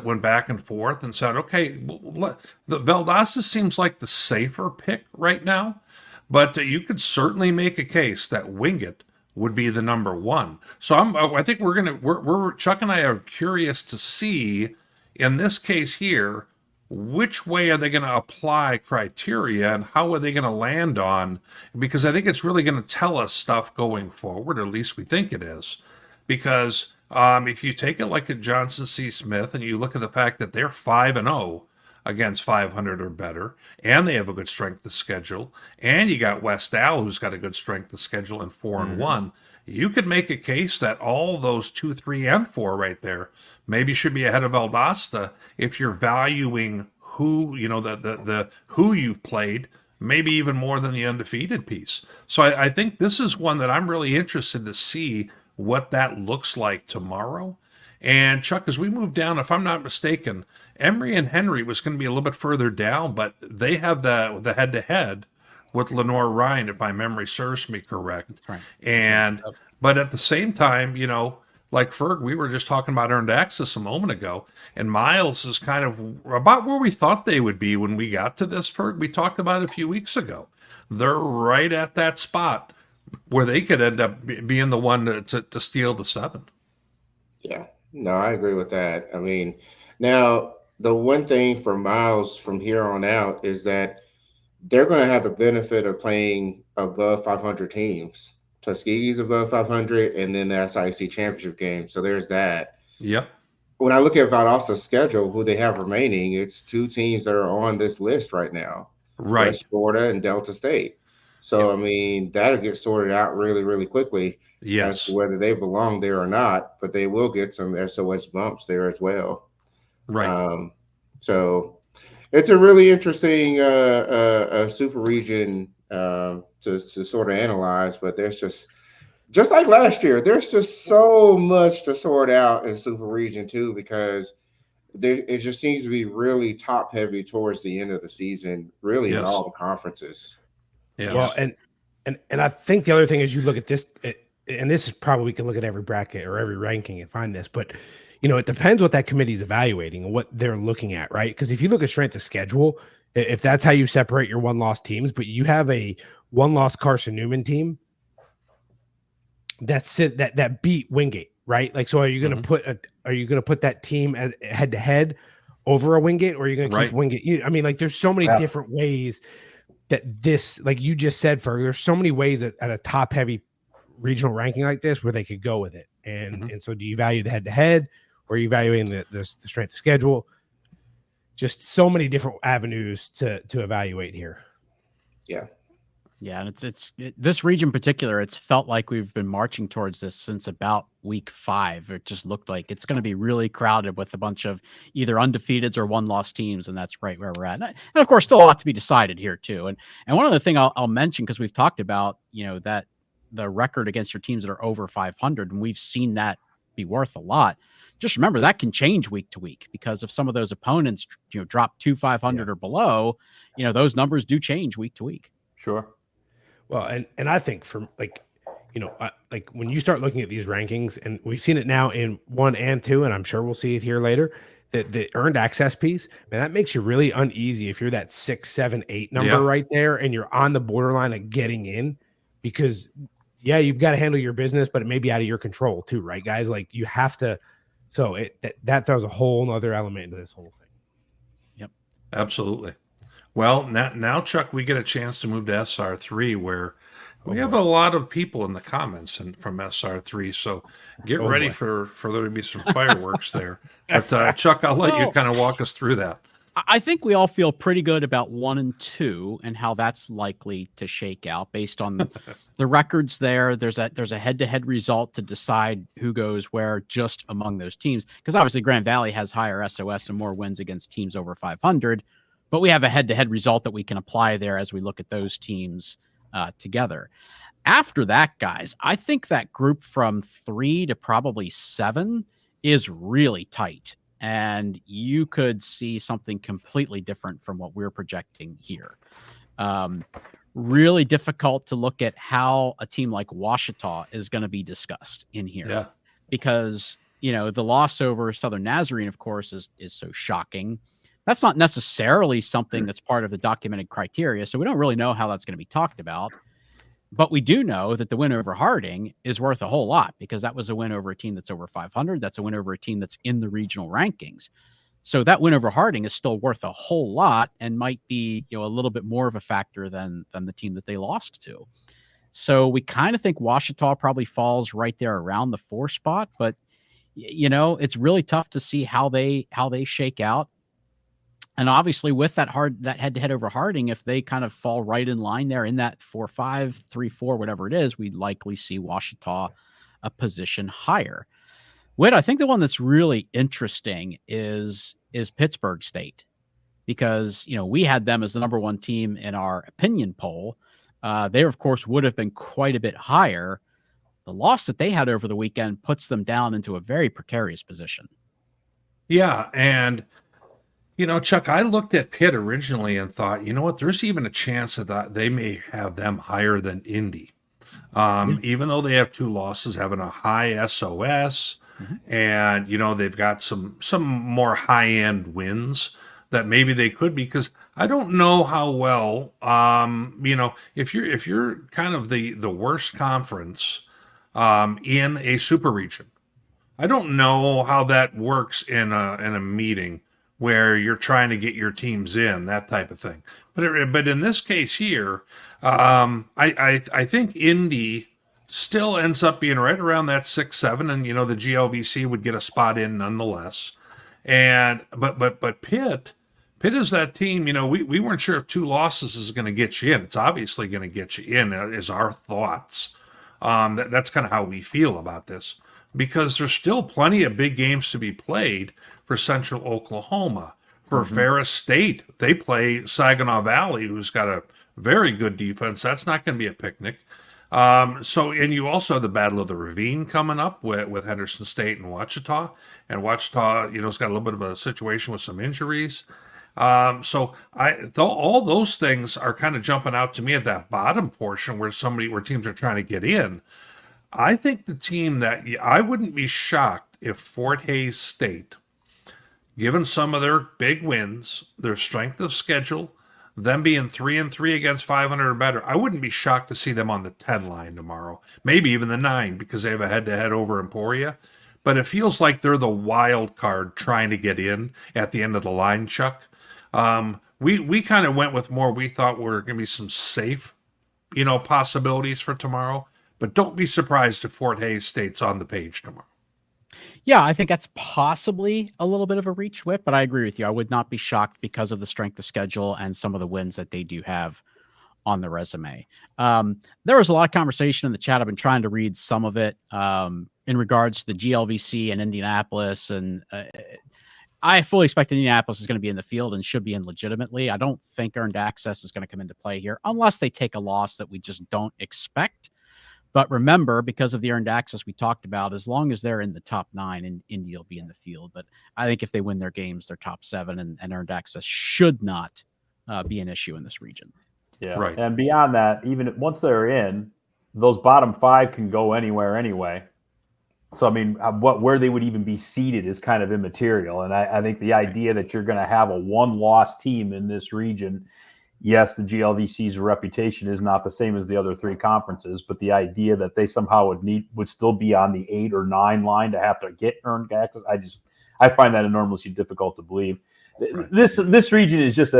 went back and forth and said, okay, the Valdosta seems like the safer pick right now. But you could certainly make a case that Wingate would be the number 1. So I think we're Chuck and I are curious to see in this case here, which way are they going to apply criteria and how are they going to land on? Because I think it's really going to tell us stuff going forward, or at least we think it is. Because if you take it like a Johnson C. Smith and you look at the fact that they're 5-0 against 500 or better, and they have a good strength of schedule, and you got West Al who's got a good strength of schedule and 4-1, you could make a case that all those 2, 3, and 4 right there maybe should be ahead of Valdosta if you're valuing who, the who you've played, maybe even more than the undefeated piece. So I think this is one that I'm really interested to see what that looks like tomorrow. And Chuck, as we move down, if I'm not mistaken, Emory and Henry was going to be a little bit further down, but they have the head-to-head with Lenoir-Rhyne, if my memory serves me correct. Right. And but at the same time, like Ferg, we were just talking about earned access a moment ago, and Miles is kind of about where we thought they would be when we got to this, Ferg. We talked about it a few weeks ago. They're right at that spot where they could end up being the one to steal the 7. Yeah. No, I agree with that. I mean, now the one thing for Miles from here on out is that they're going to have the benefit of playing above 500 teams. Tuskegee's above 500, and then the SIAC championship game. So there's that. Yep. When I look at Valdosta's schedule, who they have remaining, it's 2 teams that are on this list right now. Right. West Florida and Delta State. So, I mean, that'll get sorted out really, really quickly. Yes. As to whether they belong there or not, but they will get some SOS bumps there as well. Right. So it's a really interesting super region to sort of analyze, but there's just like last year, there's just so much to sort out in super region 2 because it just seems to be really top heavy towards the end of the season, really in all the conferences. Yeah. Well, and I think the other thing is you look at this, and this is probably we can look at every bracket or every ranking and find this, but it depends what that committee is evaluating and what they're looking at, right? Because if you look at strength of schedule, if that's how you separate your 1-loss teams, but you have a 1-loss Carson Newman team that beat Wingate, right? Like, so are you going to put that team as head to head over a Wingate, or are you going to keep Wingate? I mean, like, there's so many different ways that this, like you just said, Ferg, there's so many ways at a top heavy regional ranking like this where they could go with it. And so do you value the head to head, or are you evaluating the strength of schedule? just so many different avenues to evaluate here. Yeah. Yeah, and this region in particular, it's felt like we've been marching towards this since about week 5. It just looked like it's going to be really crowded with a bunch of either undefeateds or one-loss teams, and that's right where we're at. And of course, still a lot to be decided here too. And one other thing I'll mention, because we've talked about, that the record against your teams that are over 500, and we've seen that be worth a lot. Just remember that can change week to week, because if some of those opponents, drop to 500 or below, those numbers do change week to week. Sure. Well, and I think from like when you start looking at these rankings, and we've seen it now in 1 and 2, and I'm sure we'll see it here later, that the earned access piece, man, that makes you really uneasy if you're that 6, 7, 8 number right there, and you're on the borderline of getting in, because you've got to handle your business, but it may be out of your control too, right, guys? Like you have to. So that throws a whole other element into this whole thing. Yep, absolutely. Well, now, Chuck, we get a chance to move to SR3, where we have a lot of people in the comments from SR3. So get ready for there to be some fireworks there. But Chuck, I'll let you kind of walk us through that. I think we all feel pretty good about 1 and 2 and how that's likely to shake out based on the records there. There's a head-to-head result to decide who goes where just among those teams, because obviously Grand Valley has higher SOS and more wins against teams over 500. But we have a head-to-head result that we can apply there as we look at those teams together. After that, guys, I think that group from 3 to probably 7 is really tight. And you could see something completely different from what we're projecting here. Really difficult to look at how a team like Ouachita is going to be discussed in here. Yeah. Because, the loss over Southern Nazarene, of course, is so shocking. That's not necessarily something that's part of the documented criteria, so we don't really know how that's going to be talked about. But we do know that the win over Harding is worth a whole lot, because that was a win over a team that's over 500. That's a win over a team that's in the regional rankings. So that win over Harding is still worth a whole lot and might be, a little bit more of a factor than the team that they lost to. So we kind of think Ouachita probably falls right there around the 4 spot, but it's really tough to see how they shake out. And obviously with that head-to-head over Harding, if they kind of fall right in line there in that 4-5, 3-4, whatever it is, we'd likely see Ouachita a position higher. Whit, I think the one that's really interesting is Pittsburg State, because, we had them as the number 1 team in our opinion poll. They, of course, would have been quite a bit higher. The loss that they had over the weekend puts them down into a very precarious position. Yeah, and Chuck, I looked at Pitt originally and thought, what, there's even a chance that they may have them higher than Indy. Even though they have 2 losses, having a high SOS, and, they've got some more high-end wins that maybe they could, because I don't know how well, if you're kind of the worst conference in a super region, I don't know how that works in a meeting where you're trying to get your teams in, that type of thing. But in this case here, I think Indy still ends up being right around that 6-7, and the GLVC would get a spot in nonetheless. And but Pitt is that team. We weren't sure if 2 losses is going to get you in. It's obviously going to get you in, is our thoughts. That's kind of how we feel about this, because there's still plenty of big games to be played for Central Oklahoma. For Ferris State, they play Saginaw Valley, who's got a very good defense. That's not going to be a picnic. And you also have the Battle of the Ravine coming up with Henderson State and Ouachita. And Ouachita, has got a little bit of a situation with some injuries. So all those things are kind of jumping out to me at that bottom portion where teams are trying to get in. I think the team that I wouldn't be shocked if Fort Hays State, given some of their big wins, their strength of schedule, them being 3-3 against 500 or better, I wouldn't be shocked to see them on the 10 line tomorrow, maybe even the 9, because they have a head-to-head over Emporia. But it feels like they're the wild card trying to get in at the end of the line, Chuck. We kind of went with more we thought were going to be some safe, possibilities for tomorrow. But don't be surprised if Fort Hays State's on the page tomorrow. Yeah, I think that's possibly a little bit of a reach, Whit, but I agree with you. I would not be shocked because of the strength of schedule and some of the wins that they do have on the resume. There was a lot of conversation in the chat. I've been trying to read some of it in regards to the GLVC and Indianapolis. And I fully expect Indianapolis is going to be in the field and should be in legitimately. I don't think earned access is going to come into play here unless they take a loss that we just don't expect. But remember, because of the earned access we talked about, as long as they're in the top 9, and Indy will be in the field. But I think if they win their games, they're top 7, and earned access should not be an issue in this region. Yeah. Right. And beyond that, even once they're in, those bottom 5 can go anywhere anyway. So, I mean, where they would even be seated is kind of immaterial. And I think the idea that you're going to have a one-loss team in this region, yes, the GLVC's reputation is not the same as the other 3 conferences, but the idea that they somehow would still be on the 8 or 9 line to have to get earned access, I find that enormously difficult to believe. Right. This region is just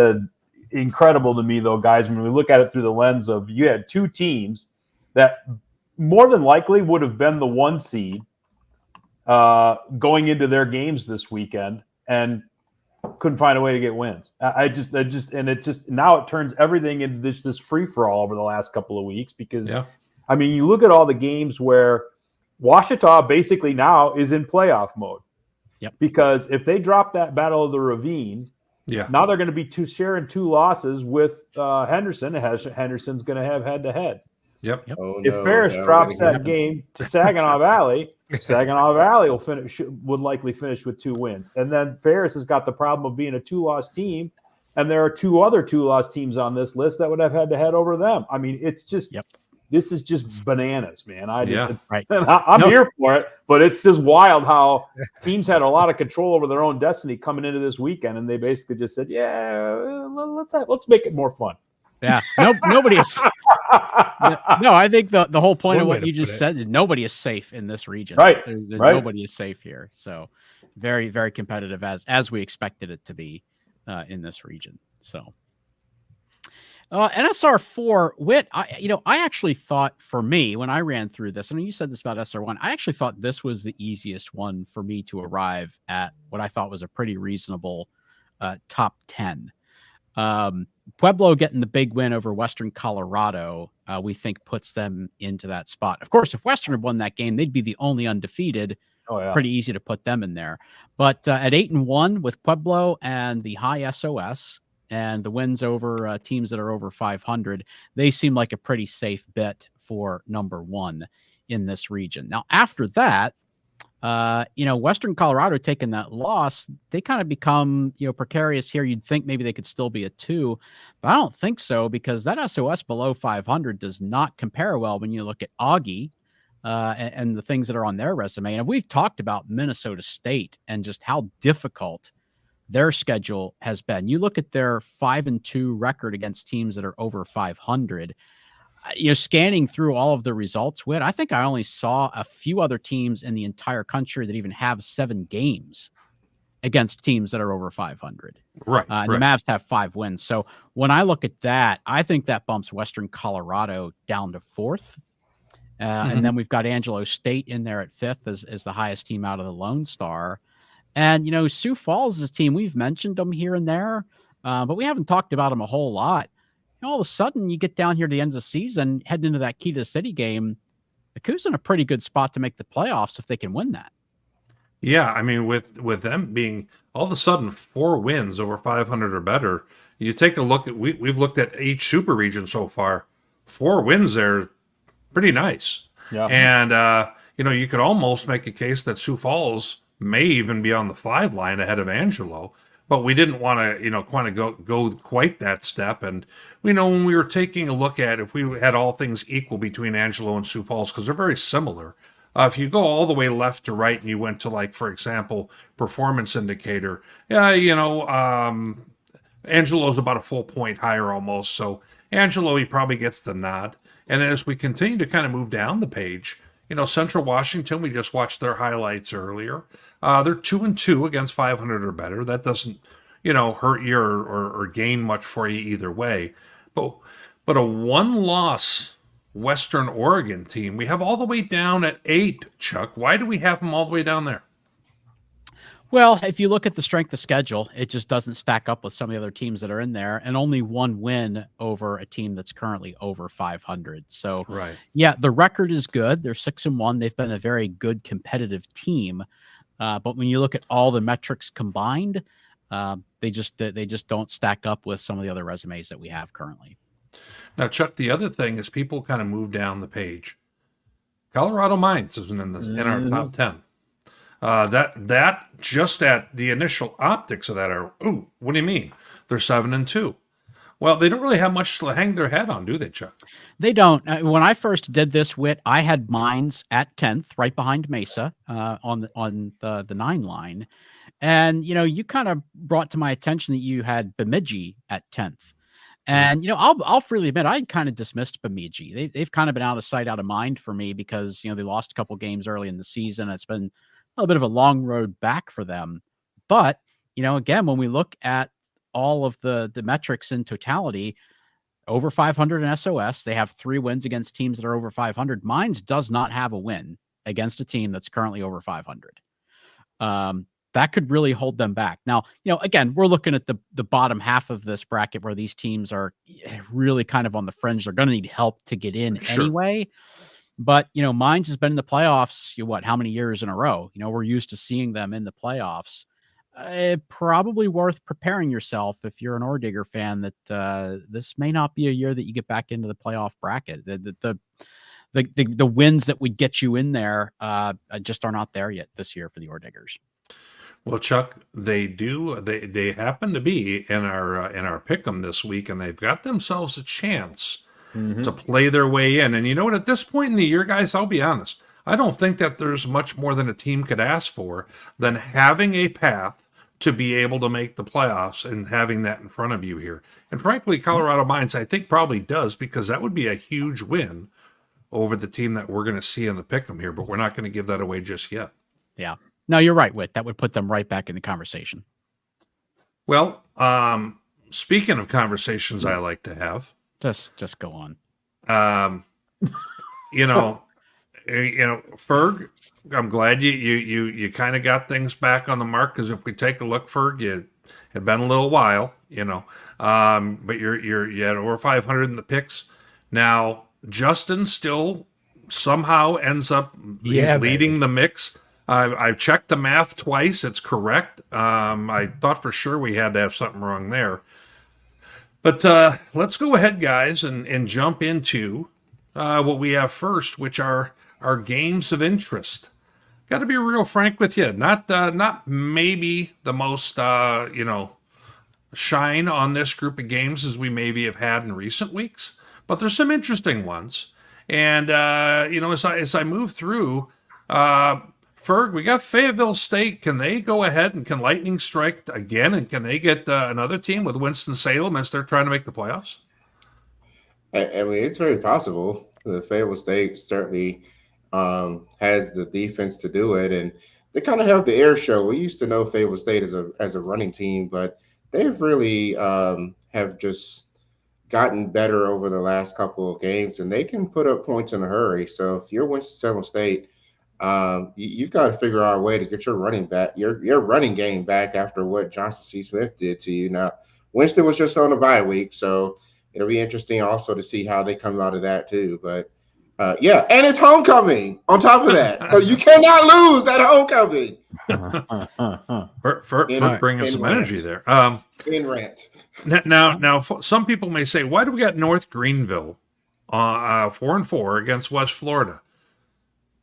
incredible to me, though, guys. When we look at it through the lens of, you had 2 teams that more than likely would have been the 1 seed going into their games this weekend and couldn't find a way to get wins. It just now it turns everything into this free for all over the last couple of weeks because, I mean, you look at all the games where Ouachita basically now is in playoff mode. Yep. Because if they drop that Battle of the Ravine, now they're going to be sharing 2 losses with Henderson. Henderson's going to have head-to-head. Yep. Oh, If Ferris drops that game to Saginaw Valley, Saginaw Valley would likely finish with 2 wins. And then Ferris has got the problem of being a 2-loss team, and there are 2 other 2-loss teams on this list that would have had to head over them. I mean, it's just this is just bananas, man. I'm here for it, but it's just wild how teams had a lot of control over their own destiny coming into this weekend, and they basically just said, let's make it more fun. Yeah, nobody is. No, I think the whole point of what you just said is nobody is safe in this region. Right. Nobody is safe here. So very, very competitive as we expected it to be in this region. So NSR4, Whit, I actually thought for me when I ran through this, I mean, you said this about SR1, I actually thought this was the easiest one for me to arrive at what I thought was a pretty reasonable top 10. Pueblo getting the big win over Western Colorado, we think puts them into that spot. Of course, if Western had won that game, they'd be the only undefeated. Pretty easy to put them in there. But at 8-1 with Pueblo and the high SOS and the wins over teams that are over 500, they seem like a pretty safe bet for number 1 in this region. Now, after that, Western Colorado taking that loss, they kind of become, precarious here. You'd think maybe they could still be a 2, but I don't think so because that SOS below 500 does not compare well when you look at Augie and the things that are on their resume. And we've talked about Minnesota State and just how difficult their schedule has been. You look at their 5-2 record against teams that are over 500. Scanning through all of the results, Whit, I think I only saw a few other teams in the entire country that even have 7 games against teams that are over 500. Right. And the Mavs have 5 wins. So when I look at that, I think that bumps Western Colorado down to 4th. And then we've got Angelo State in there at 5th as the highest team out of the Lone Star. And, Sioux Falls' team, we've mentioned them here and there, but we haven't talked about them a whole lot. All of a sudden, you get down here to the end of the season, heading into that Key to the City game, the Cougs in a pretty good spot to make the playoffs if they can win that. Yeah, I mean, with them being all of a sudden 4 wins over 500 or better, you take a look at we've looked at each super region so far. 4 wins there, pretty nice. Yeah, and you could almost make a case that Sioux Falls may even be on the 5 line ahead of Angelo. But we didn't want to, go quite that step. And, when we were taking a look at if we had all things equal between Angelo and Sioux Falls, because they're very similar. If you go all the way left to right and you went to, like, for example, performance indicator, Angelo's about a full point higher almost. So Angelo, he probably gets the nod. And as we continue to kind of move down the page, Central Washington, we just watched their highlights earlier. They're 2-2 against 500 or better. That doesn't, hurt you or gain much for you either way. But a 1-loss Western Oregon team we have all the way down at 8, Chuck. Why do we have them all the way down there? Well, if you look at the strength of schedule, it just doesn't stack up with some of the other teams that are in there, and only one win over a team that's currently over 500. So, Right. yeah, the record is good. They're 6-1. They've been a very good competitive team. But when you look at all the metrics combined, they just don't stack up with some of the other resumes that we have currently. Now, Chuck, the other thing is people kind of move down the page. Colorado Mines isn't in our top 10. That just at the initial optics of that are, ooh, what do you mean? They're 7-2. Well, they don't really have much to hang their head on, do they, Chuck? They don't. When I first did this, Whit, I had Mines at 10th, right behind Mesa, on the 9 line. And, you kind of brought to my attention that you had Bemidji at 10th. And, I'll freely admit, I kind of dismissed Bemidji. They've kind of been out of sight, out of mind for me because, they lost a couple games early in the season. It's been a little bit of a long road back for them. But, again, when we look at all of the metrics in totality, over 500 in SOS, they have 3 wins against teams that are over 500. Mines does not have a win against a team that's currently over 500. That could really hold them back. Now, again, we're looking at the bottom half of this bracket where these teams are really kind of on the fringe. They're going to need help to get in anyway. But, Mines has been in the playoffs, how many years in a row? We're used to seeing them in the playoffs. Probably worth preparing yourself if you're an Ordigger fan that this may not be a year that you get back into the playoff bracket. The wins that would get you in there just are not there yet this year for the Ordiggers. Well, Chuck, they do. They happen to be in our pick'em this week, and they've got themselves a chance to play their way in. And you know what? At this point in the year, guys, I'll be honest. I don't think that there's much more than a team could ask for than having a path to be able to make the playoffs and having that in front of you here. And frankly, Colorado Mines, I think, probably does, because that would be a huge win over the team that we're going to see in the pick'em here. But we're not going to give that away just yet. Yeah. No, you're right, Whit. That would put them right back in the conversation. Well, speaking of conversations I like to have, just go on. Ferg, I'm glad you kind of got things back on the mark, because if we take a look, Ferg, it had been a little while, but you had over 500 in the picks. Now Justin still somehow ends up leading the mix. I've checked the math twice. It's correct. I thought for sure we had to have something wrong there. But let's go ahead, guys, and jump into what we have first, which are our games of interest. Got to be real frank with you. Not maybe the most, shine on this group of games as we maybe have had in recent weeks, but there's some interesting ones. And, as I move through, Ferg, we got Fayetteville State. Can they go ahead and can Lightning strike again? And can they get another team with Winston-Salem as they're trying to make the playoffs? I mean, it's very possible. The Fayetteville State certainly has the defense to do it, and they kind of have the air show. We used to know Fayetteville State as a running team, but they've really have just gotten better over the last couple of games, and they can put up points in a hurry. So if you're Winston-Salem State, you've got to figure out a way to get your running game back after what Johnson C. Smith did to you. Now, Winston was just on a bye week, so it'll be interesting also to see how they come out of that too. But and it's homecoming on top of that, so you cannot lose at homecoming. Bringing some energy there. In rent. Now, some people may say, why do we got North Greenville 4-4 against West Florida?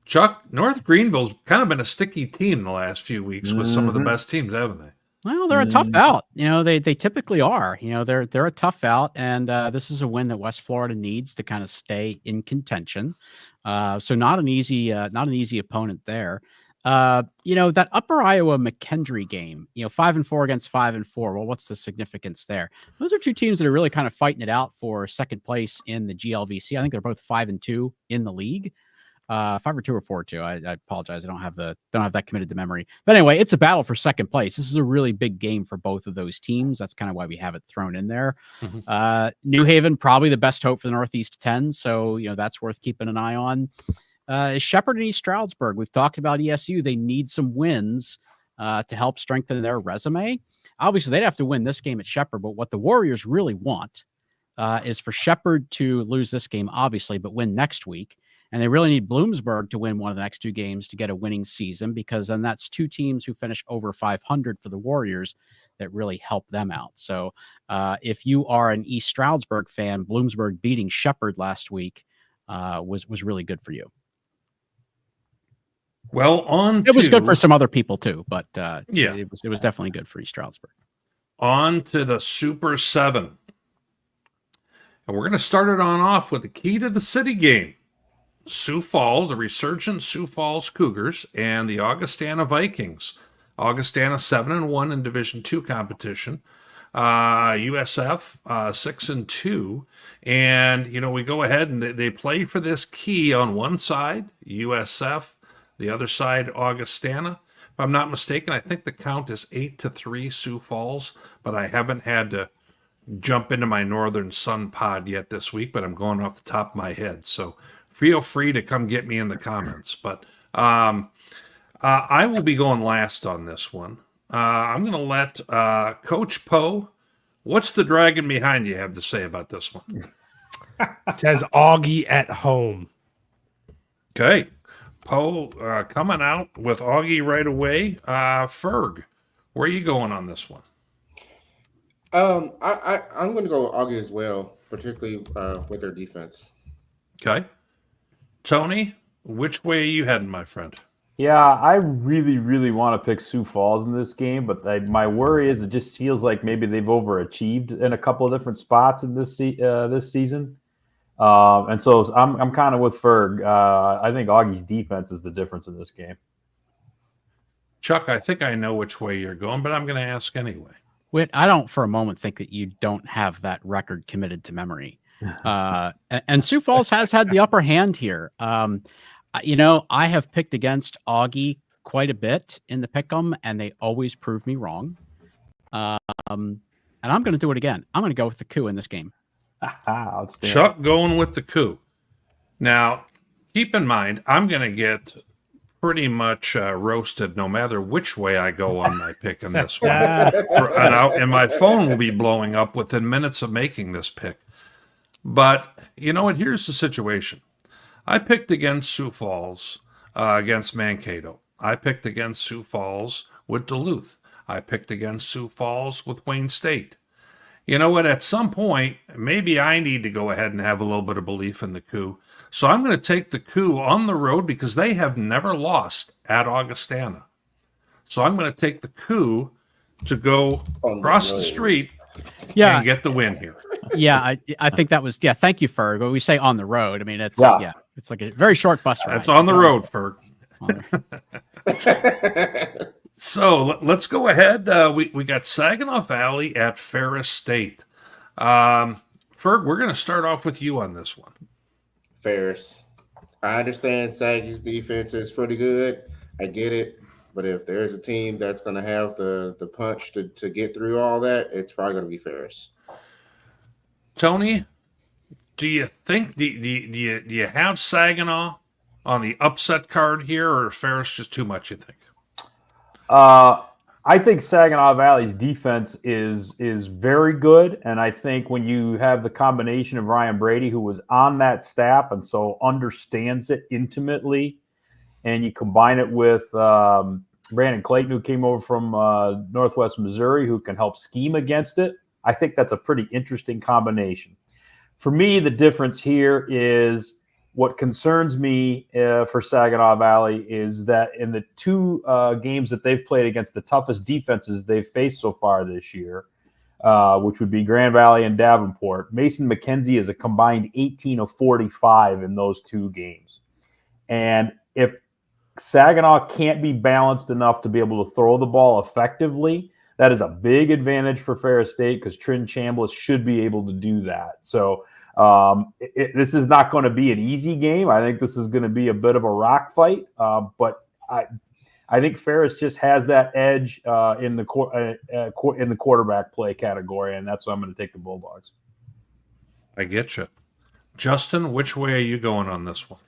Chuck, North Greenville's kind of been a sticky team in the last few weeks with some of the best teams, haven't they? Well, they're a tough out. They typically are. They're a tough out, and this is a win that West Florida needs to kind of stay in contention. So not an easy opponent there. That Upper Iowa McKendree game, 5-4 against 5-4. Well, what's the significance there? Those are two teams that are really kind of fighting it out for second place in the GLVC. I think they're both 5-2 in the league. 5-2 or 4-2. I apologize. I don't have that committed to memory. But anyway, it's a battle for second place. This is a really big game for both of those teams. That's kind of why we have it thrown in there. New Haven, probably the best hope for the Northeast 10. So, that's worth keeping an eye on. Shepherd and East Stroudsburg. We've talked about ESU. They need some wins to help strengthen their resume. Obviously, they'd have to win this game at Shepherd, but what the Warriors really want is for Shepherd to lose this game, obviously, but win next week. And they really need Bloomsburg to win one of the next 2 games to get a winning season, because then that's 2 teams who finish over 500 for the Warriors that really help them out. So if you are an East Stroudsburg fan, Bloomsburg beating Shepherd last week was really good for you. Well, it was good for some other people too, but yeah, it was definitely good for East Stroudsburg. On to the Super 7. And we're going to start it off with the key to the city game. Sioux Falls, the resurgent Sioux Falls Cougars, and the Augustana Vikings. Augustana 7-1 in Division II competition. USF 6-2, and we go ahead and they play for this key on one side, USF, the other side, Augustana. If I'm not mistaken, I think the count is 8-3 Sioux Falls, but I haven't had to jump into my Northern Sun pod yet this week, but I'm going off the top of my head, so feel free to come get me in the comments. But I will be going last on this one. I'm going to let Coach Poe, what's the dragon behind you have to say about this one? It says Augie at home. Okay. Poe coming out with Augie right away. Ferg, where are you going on this one? I'm going to go with Augie as well, particularly with their defense. Okay. Tony, which way are you heading, my friend? Yeah, I really, really want to pick Sioux Falls in this game, but my worry is it just feels like maybe they've overachieved in a couple of different spots in this season. And so I'm kind of with Ferg. I think Augie's defense is the difference in this game. Chuck, I think I know which way you're going, but I'm going to ask anyway. Wait, I don't for a moment think that you don't have that record committed to memory. And Sioux Falls has had the upper hand here. I have picked against Augie quite a bit in the pick'em, and they always prove me wrong. And I'm going to do it again. I'm going to go with the coup in this game. Chuck going with the coup. Now, keep in mind, I'm going to get pretty much roasted no matter which way I go on my pick in this one. And my phone will be blowing up within minutes of making this pick. But you know what? Here's the situation. I picked against Sioux Falls against Mankato. I picked against Sioux Falls with Duluth. I picked against Sioux Falls with Wayne State. You know what? At some point, maybe I need to go ahead and have a little bit of belief in the coup. So I'm going to take the coup on the road because they have never lost at Augustana. So I'm going to take the coup to go across the street and get the win here. Yeah, I think that was, thank you, Ferg. When we say on the road, I mean, it's like a very short bus ride. It's on the road, Ferg. So let's go ahead. We got Saginaw Valley at Ferris State. Ferg, we're going to start off with you on this one. Ferris. I understand Saggy's defense is pretty good. I get it. But if there's a team that's going to have the punch to get through all that, it's probably going to be Ferris. Tony, do you think do you have Saginaw on the upset card here, or is Ferris just too much, you think? I think Saginaw Valley's defense is very good, and I think when you have the combination of Ryan Brady, who was on that staff and so understands it intimately, and you combine it with Brandon Clayton, who came over from Northwest Missouri, who can help scheme against it, I think that's a pretty interesting combination. For me, the difference here is what concerns me for Saginaw Valley is that in the 2 games that they've played against the toughest defenses they've faced so far this year, which would be Grand Valley and Davenport, Mason McKenzie is a combined 18 of 45 in those 2 games. And if Saginaw can't be balanced enough to be able to throw the ball effectively, that is a big advantage for Ferris State because Trin Chambliss should be able to do that. So This is not going to be an easy game. I think this is going to be a bit of a rock fight. But I think Ferris just has that edge in the quarterback play category, and that's why I'm going to take the Bulldogs. I get you. Justin, which way are you going on this one?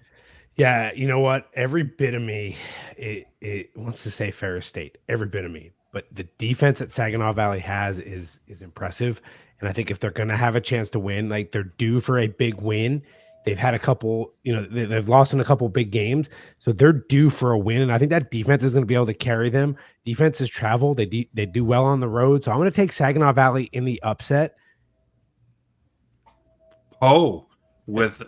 Yeah, you know what? Every bit of me, it wants to say Ferris State. Every bit of me. But the defense that Saginaw Valley has is impressive. And I think if they're going to have a chance to win, like they're due for a big win. They've had a couple, they've lost in a couple big games. So they're due for a win. And I think that defense is going to be able to carry them. Defenses travel. They do well on the road. So I'm going to take Saginaw Valley in the upset. Oh, with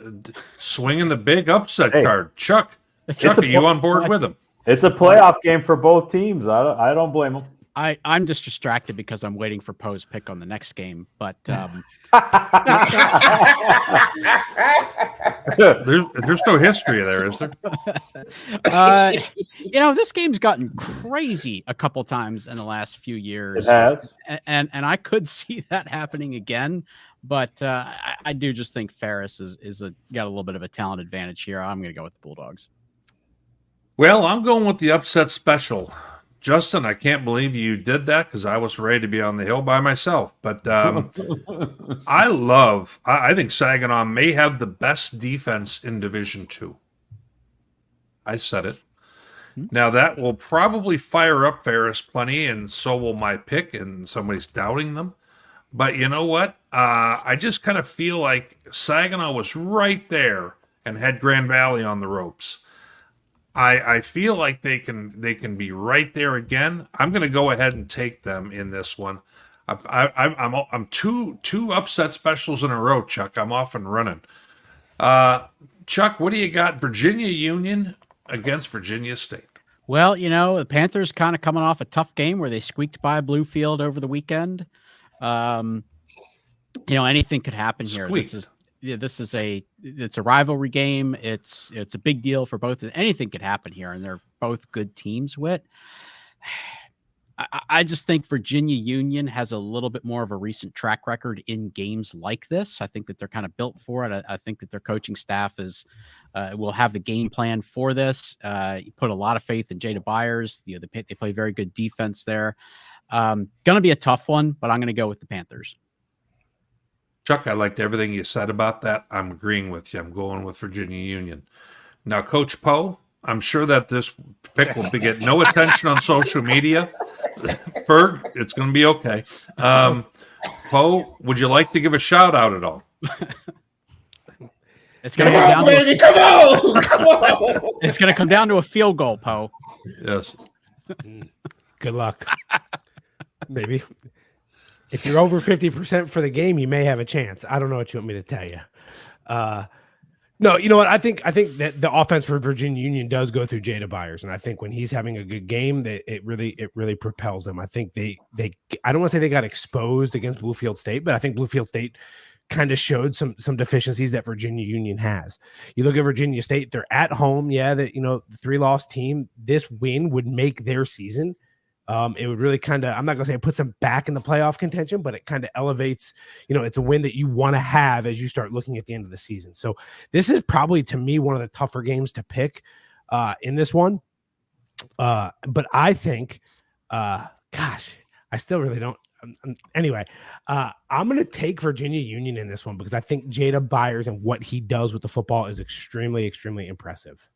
swinging the big upset card. Chuck, are you on board with him? It's a playoff game for both teams. I don't blame them. I'm just distracted because I'm waiting for Poe's pick on the next game. But there's no history there, is there? This game's gotten crazy a couple times in the last few years. It has. And I could see that happening again. But I do just think Ferris got a little bit of a talent advantage here. I'm going to go with the Bulldogs. Well, I'm going with the upset special. Justin, I can't believe you did that because I was ready to be on the hill by myself. But I think Saginaw may have the best defense in Division II. I said it. Now, that will probably fire up Ferris plenty, and so will my pick, and somebody's doubting them. But you know what? I just kind of feel like Saginaw was right there and had Grand Valley on the ropes. I feel like they can be right there again. I'm going to go ahead and take them in this one. I'm two upset specials in a row, Chuck. I'm off and running. Chuck, what do you got? Virginia Union against Virginia State. Well, the Panthers kind of coming off a tough game where they squeaked by Bluefield over the weekend. Anything could happen here. It's a rivalry game. It's a big deal for both. Anything could happen here, and they're both good teams. I just think Virginia Union has a little bit more of a recent track record in games like this. I think that they're kind of built for it. I think that their coaching staff will have the game plan for this. You put a lot of faith in Jada Byers. They play very good defense there. Going to be a tough one, but I'm going to go with the Panthers. Chuck, I liked everything you said about that. I'm agreeing with you. I'm going with Virginia Union. Now, Coach Poe, I'm sure that this pick will get no attention on social media. Ferg, it's going to be okay. Poe, would you like to give a shout out at all? It's going to come down baby, come on! It's going to come down to a field goal, Poe. Yes. Good luck. Maybe. If you're over 50% for the game, you may have a chance. I don't know what you want me to tell you. No, you know what? I think that the offense for Virginia Union does go through Jada Byers, and I think when he's having a good game, that it really propels them. I think they I don't want to say they got exposed against Bluefield State, but I think Bluefield State kind of showed some deficiencies that Virginia Union has. You look at Virginia State; they're at home. Yeah, the 3-loss team. This win would make their season. It would really kind of, I'm not going to say it puts them back in the playoff contention, but it kind of elevates, it's a win that you want to have as you start looking at the end of the season. So this is probably, to me, one of the tougher games to pick in this one. But I think, I still really don't. Anyway, I'm going to take Virginia Union in this one because I think Jada Byers and what he does with the football is extremely, extremely impressive.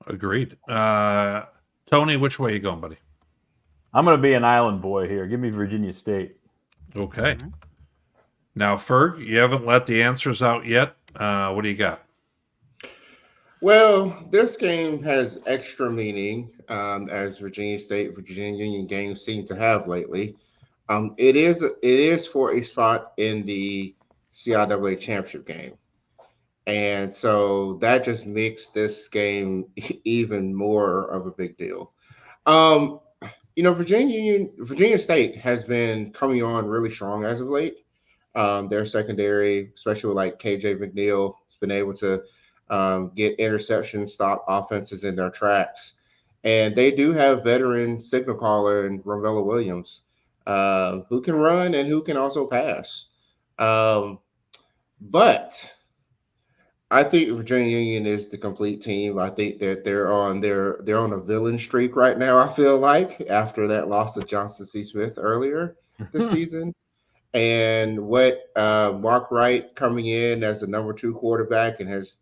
Agreed. Tony, which way are you going, buddy? I'm going to be an island boy here. Give me Virginia State. Okay. Now, Ferg, you haven't let the answers out yet. What do you got? Well, this game has extra meaning, as Virginia State, Virginia Union games seem to have lately. It is for a spot in the CIAA championship game. And so that just makes this game even more of a big deal. Virginia State has been coming on really strong as of late. Their secondary, especially with KJ McNeil, has been able to get interceptions, stop offenses in their tracks. And they do have veteran signal caller and Ronvella Williams, who can run and who can also pass. But I think Virginia Union is the complete team. I think that they're on a villain streak right now. I feel like after that loss to Johnson C. Smith earlier this season, and what Mark Wright coming in as the number 2 quarterback and has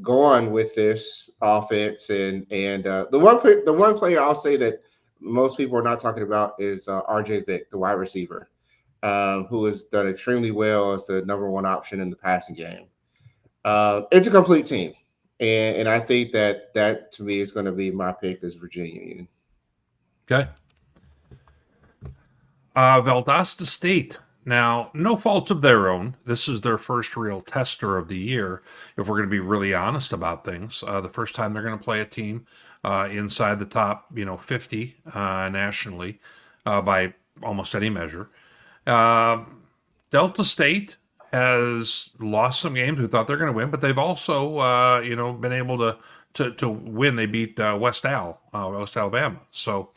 gone with this offense, and the one player I'll say that most people are not talking about is R.J. Vick, the wide receiver, who has done extremely well as the number 1 option in the passing game. It's a complete team, and I think that to me is going to be my pick as Virginia Union. Okay. Valdosta State. Now, no fault of their own. This is their first real tester of the year, if we're going to be really honest about things. The first time they're going to play a team inside the top, 50 nationally by almost any measure. Delta State has lost some games. We thought they're going to win, but they've also, been able to win. They beat West Alabama. So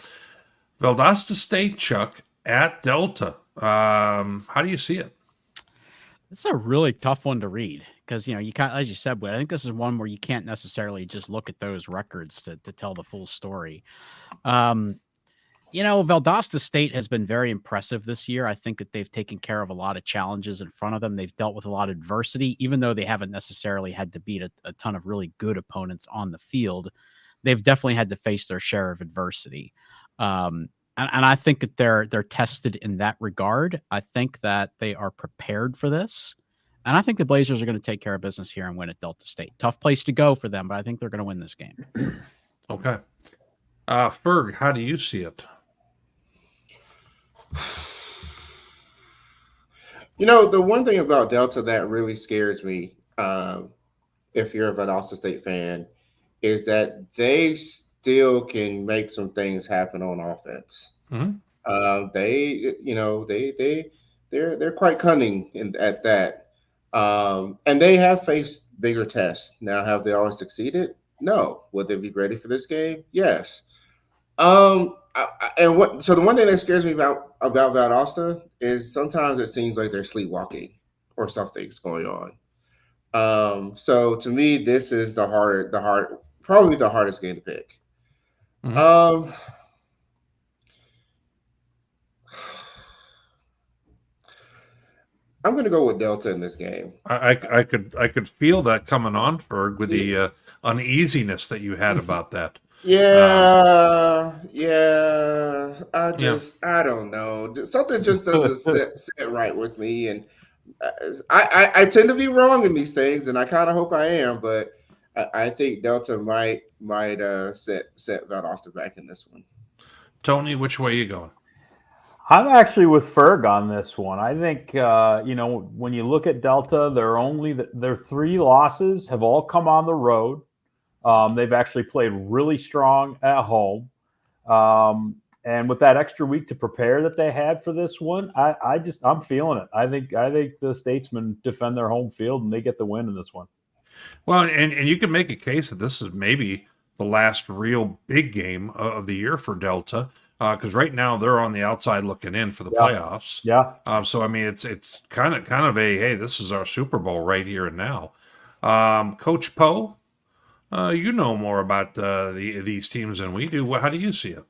Valdosta State, Chuck, at Delta. How do you see it? It's a really tough one to read because, you can't, as you said, but I think this is one where you can't necessarily just look at those records to tell the full story. Valdosta State has been very impressive this year. I think that they've taken care of a lot of challenges in front of them. They've dealt with a lot of adversity, even though they haven't necessarily had to beat a ton of really good opponents on the field. They've definitely had to face their share of adversity. And I think that they're tested in that regard. I think that they are prepared for this. And I think the Blazers are going to take care of business here and win at Delta State. Tough place to go for them, but I think they're going to win this game. Okay. Ferg, how do you see it? The one thing about Delta that really scares me, if you're a Valdosta State fan, is that they still can make some things happen on offense. Mm-hmm. They're quite cunning at that. And they have faced bigger tests. Now, have they always succeeded? No. Would they be ready for this game? Yes. So the one thing that scares me about Valdosta is sometimes it seems like they're sleepwalking or something's going on. So to me, this is probably the hardest game to pick. Mm-hmm. I'm going to go with Delta in this game. I could feel that coming on, Ferg, with the uneasiness that you had about that. Yeah. I don't know. Something just doesn't sit right with me, and I tend to be wrong in these things, and I kind of hope I am, but I think Delta might set Valdosta back in this one. Tony, which way are you going? I'm actually with Ferg on this one. I think when you look at Delta, their 3 losses have all come on the road. They've actually played really strong at home. And with that extra week to prepare that they had for this one, I'm feeling it. I think the Statesmen defend their home field and they get the win in this one. Well, and you can make a case that this is maybe the last real big game of the year for Delta, because right now they're on the outside looking in for the playoffs. Yeah. So I mean, it's kind of a hey, this is our Super Bowl right here and now. Coach Poe, you know more about these teams than we do. How do you see it?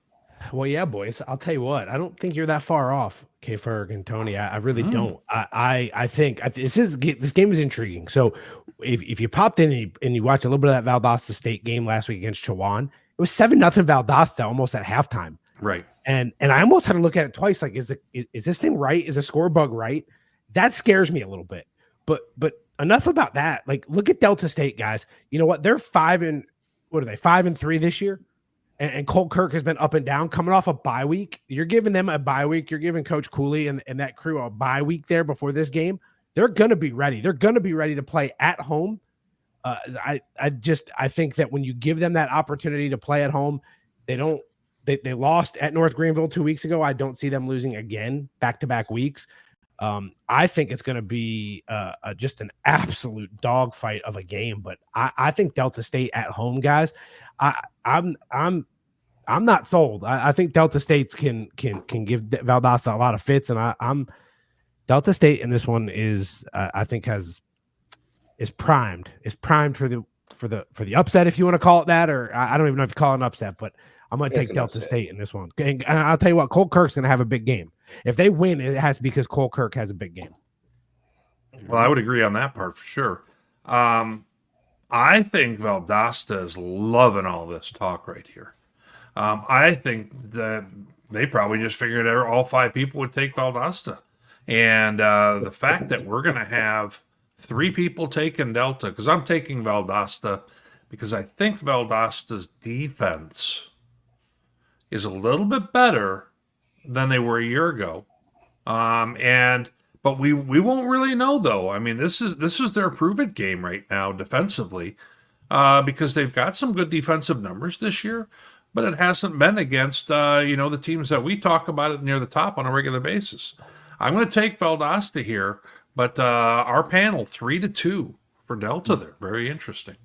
Well, yeah, boys. I'll tell you what. I don't think you're that far off, K. Ferg and Tony. I really don't. I think this game is intriguing. So if you popped in and you watched a little bit of that Valdosta State game last week against Chowan, it was 7-0 Valdosta almost at halftime. Right. And I almost had to look at it twice. Like, is this thing right? Is the score bug right? That scares me a little bit. But enough about that. Like, look at Delta State, guys. You know what? They're 5-3 this year. And Colt Kirk has been up and down, coming off a bye week. You're giving them a bye week. You're giving Coach Cooley and that crew a bye week there before this game. They're going to be ready. They're going to be ready to play at home. I think that when you give them that opportunity to play at home, they lost at North Greenville 2 weeks ago. I don't see them losing again back-to-back weeks. I think it's going to be just an absolute dogfight of a game. But I think Delta State at home, guys. I'm not sold. I think Delta State can give Valdosta a lot of fits, and I'm Delta State in this one is I think has is primed. Is primed for the upset, if you want to call it that, or I don't even know if you call it an upset, but I'm going to take Delta State in this one. And I'll tell you what, Cole Kirk's going to have a big game. If they win, it has to be because Cole Kirk has a big game. Well, I would agree on that part for sure. I think Valdosta is loving all this talk right here. I think that they probably just figured out all 5 people would take Valdosta. And the fact that we're going to have 3 people taking Delta, because I'm taking Valdosta, because I think Valdosta's defense is a little bit better than they were a year ago. But we won't really know, though. I mean, this is their prove-it game right now defensively, because they've got some good defensive numbers this year, but it hasn't been against the teams that we talk about it near the top on a regular basis. I'm going to take Valdosta here, but our panel 3-2 for Delta there. Very interesting.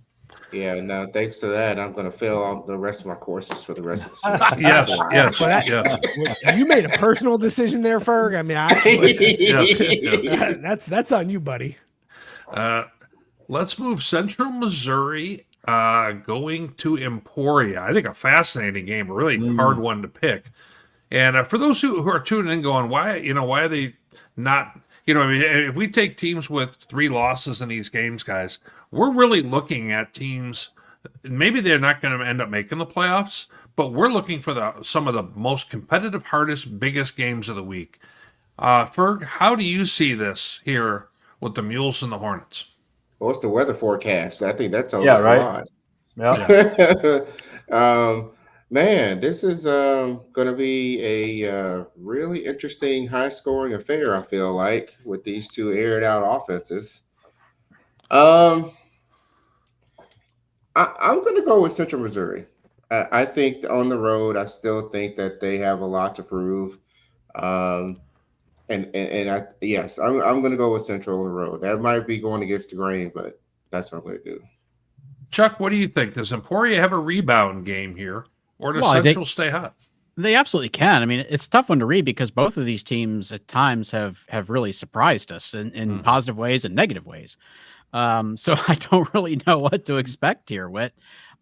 Yeah, now thanks to that, I'm going to fail all the rest of my courses for the rest of the season. Yes. You made a personal decision there, Ferg. I mean, that's on you, buddy. Let's move Central Missouri going to Emporia. I think a fascinating game, a really hard one to pick. And for those who are tuning in going, why are they not, if we take teams with 3 losses in these games, guys, we're really looking at teams, maybe they're not going to end up making the playoffs, but we're looking for some of the most competitive, hardest, biggest games of the week. Ferg, how do you see this here with the Mules and the Hornets? What's the weather forecast? I think that tells us a lot. Yeah. Man, this is going to be a really interesting, high-scoring affair, I feel like, with these 2 aired-out offenses. I'm going to go with Central Missouri. I think on the road, I still think that they have a lot to prove. I'm going to go with Central on the road. That might be going against the grain, but that's what I'm going to do. Chuck, what do you think? Does Emporia have a rebound game here, or does Central stay hot? They absolutely can. I mean, it's a tough one to read because both of these teams at times have really surprised us in positive ways and negative ways. So I don't really know what to expect here, Whit.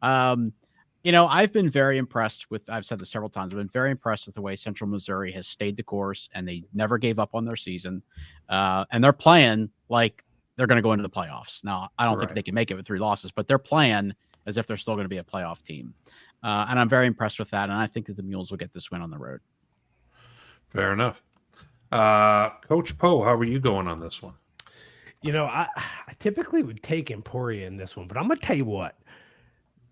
I've been very impressed with, I've said this several times, I've been very impressed with the way Central Missouri has stayed the course and they never gave up on their season. And they're playing like they're going to go into the playoffs. Now, I don't think they can make it with 3 losses, but they're playing as if they're still going to be a playoff team. And I'm very impressed with that. And I think that the Mules will get this win on the road. Fair enough. Coach Poe, how are you going on this one? I typically would take Emporia in this one, but I'm going to tell you what.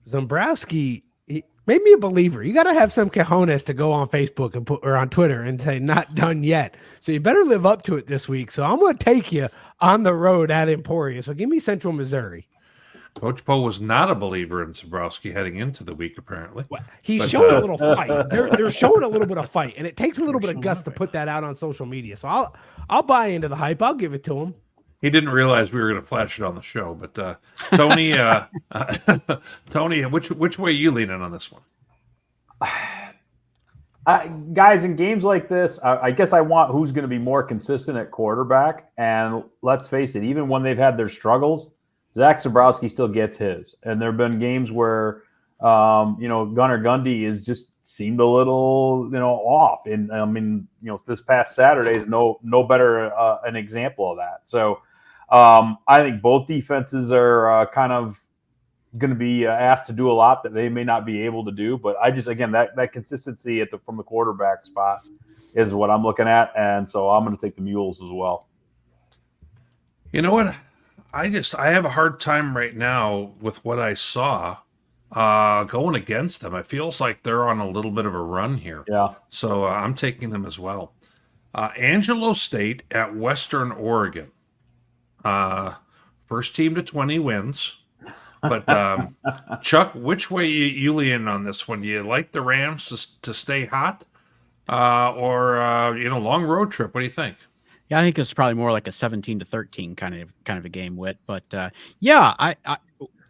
Zombrowski made me a believer. You got to have some cojones to go on Facebook or on Twitter and say, not done yet. So you better live up to it this week. So I'm going to take you on the road at Emporia. So give me Central Missouri. Coach Poe was not a believer in Zombrowski heading into the week, apparently. Well, he's showing a little fight. They're showing a little bit of fight, and it takes a little bit of guts to put that out on social media. So I'll buy into the hype. I'll give it to him. He didn't realize we were going to flash it on the show, but Tony, Tony, which way are you leaning on this one? Guys, in games like this, I guess I want who's going to be more consistent at quarterback. And let's face it, even when they've had their struggles, Zach Zombrowski still gets his. And there have been games where, Gunnar Gundy is just seemed a little, off. And I mean, this past Saturday is no better an example of that. So I think both defenses are kind of going to be asked to do a lot that they may not be able to do. But I just, again, that consistency from the quarterback spot is what I'm looking at. And so I'm going to take the Mules as well. You know what? I have a hard time right now with what I saw going against them. It feels like they're on a little bit of a run here. Yeah. So I'm taking them as well. Angelo State at Western Oregon. First team to 20 wins. But Chuck, which way you lean on this one? Do you like the Rams to stay hot, or long road trip? What do you think? Yeah, I think it's probably more like a 17-13 kind of a game, Whit. But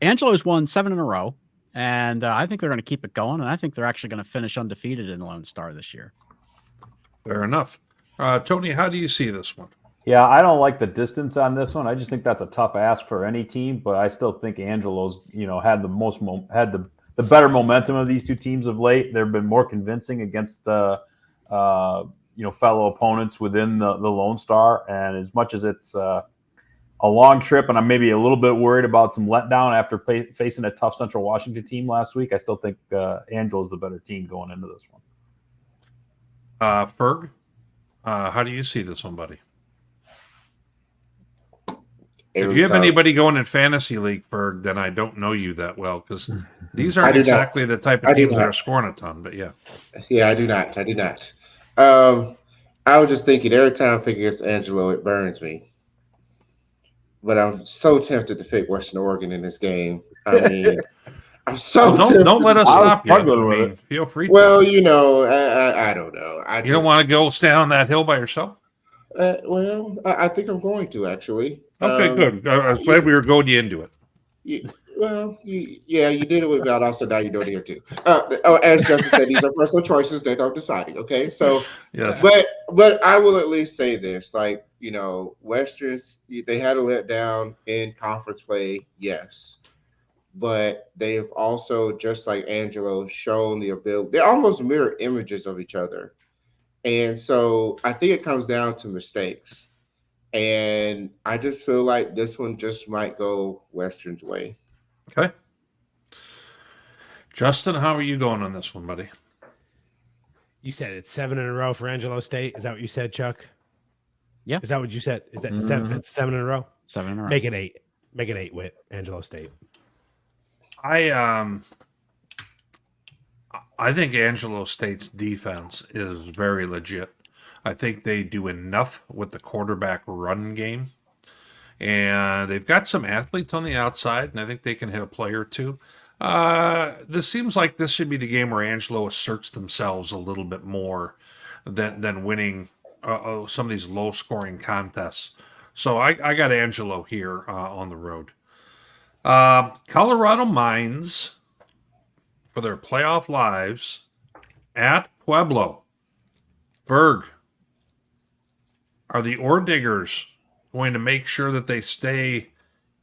Angelo's won 7 in a row, and I think they're going to keep it going, and I think they're actually going to finish undefeated in Lone Star this year. Fair enough. Tony, how do you see this one? Yeah, I don't like the distance on this one. I just think that's a tough ask for any team, but I still think Angelo's, had the better momentum of these two teams of late. They've been more convincing against the fellow opponents within the Lone Star. And as much as it's a long trip, and I'm maybe a little bit worried about some letdown after facing a tough Central Washington team last week, I still think Angelo's the better team going into this one. Ferg, how do you see this one, buddy? If you have anybody going in fantasy league, Ferg, then I don't know you that well, because these aren't exactly the type of teams that are scoring a ton. But yeah, I do not. I was just thinking every time I pick against Angelo, it burns me. But I'm so tempted to pick Western Oregon in this game. I mean, I'm so don't let us stop you. I mean, feel free. Well, I don't know. You don't want to go stand on that hill by yourself? I think I'm going to actually. Okay, good. I was glad we were going into it. You did it with Valdosta. Now you do it here too. As Justin said, these are personal choices that I'm deciding. Okay, so yes. But I will at least say this: Westerns, they had a letdown in conference play, yes, but they've also, just like Angelo, shown the ability. They're almost mirror images of each other, and so I think it comes down to mistakes. And I just feel like this one just might go Western's way. Okay. Justin, how are you going on this one, buddy? You said it's 7 in a row for Angelo State. Is that what you said, Chuck? Yeah. Is that what you said? Is that seven? It's 7 in a row? 7 in a row. Make it 8. Make it 8 with Angelo State. I think Angelo State's defense is very legit. I think they do enough with the quarterback run game. And they've got some athletes on the outside, and I think they can hit a play or two. This seems like this should be the game where Angelo asserts themselves a little bit more than winning some of these low-scoring contests. So I got Angelo here on the road. Colorado Mines, for their playoff lives, at Pueblo. Ferg, are the Ore Diggers going to make sure that they stay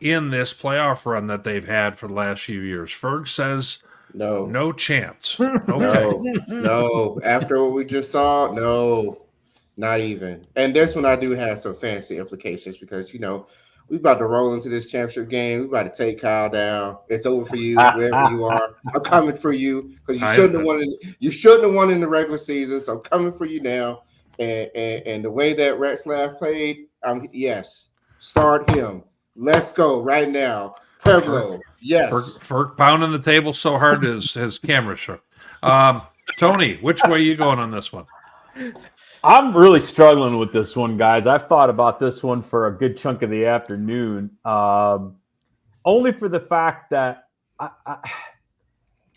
in this playoff run that they've had for the last few years? Ferg says no chance. Okay. No. After what we just saw, no, not even. And this one I do have some fancy implications because, we're about to roll into this championship game. We're about to take Kyle down. It's over for you, wherever you are. I'm coming for you because you shouldn't have won. You shouldn't have won in the regular season. So I'm coming for you now. And the way that Retzlaff played, yes, start him. Let's go right now. Pueblo, yes. Ferg pounding the table so hard his camera shook. Tony, which way are you going on this one? I'm really struggling with this one, guys. I've thought about this one for a good chunk of the afternoon, only for the fact that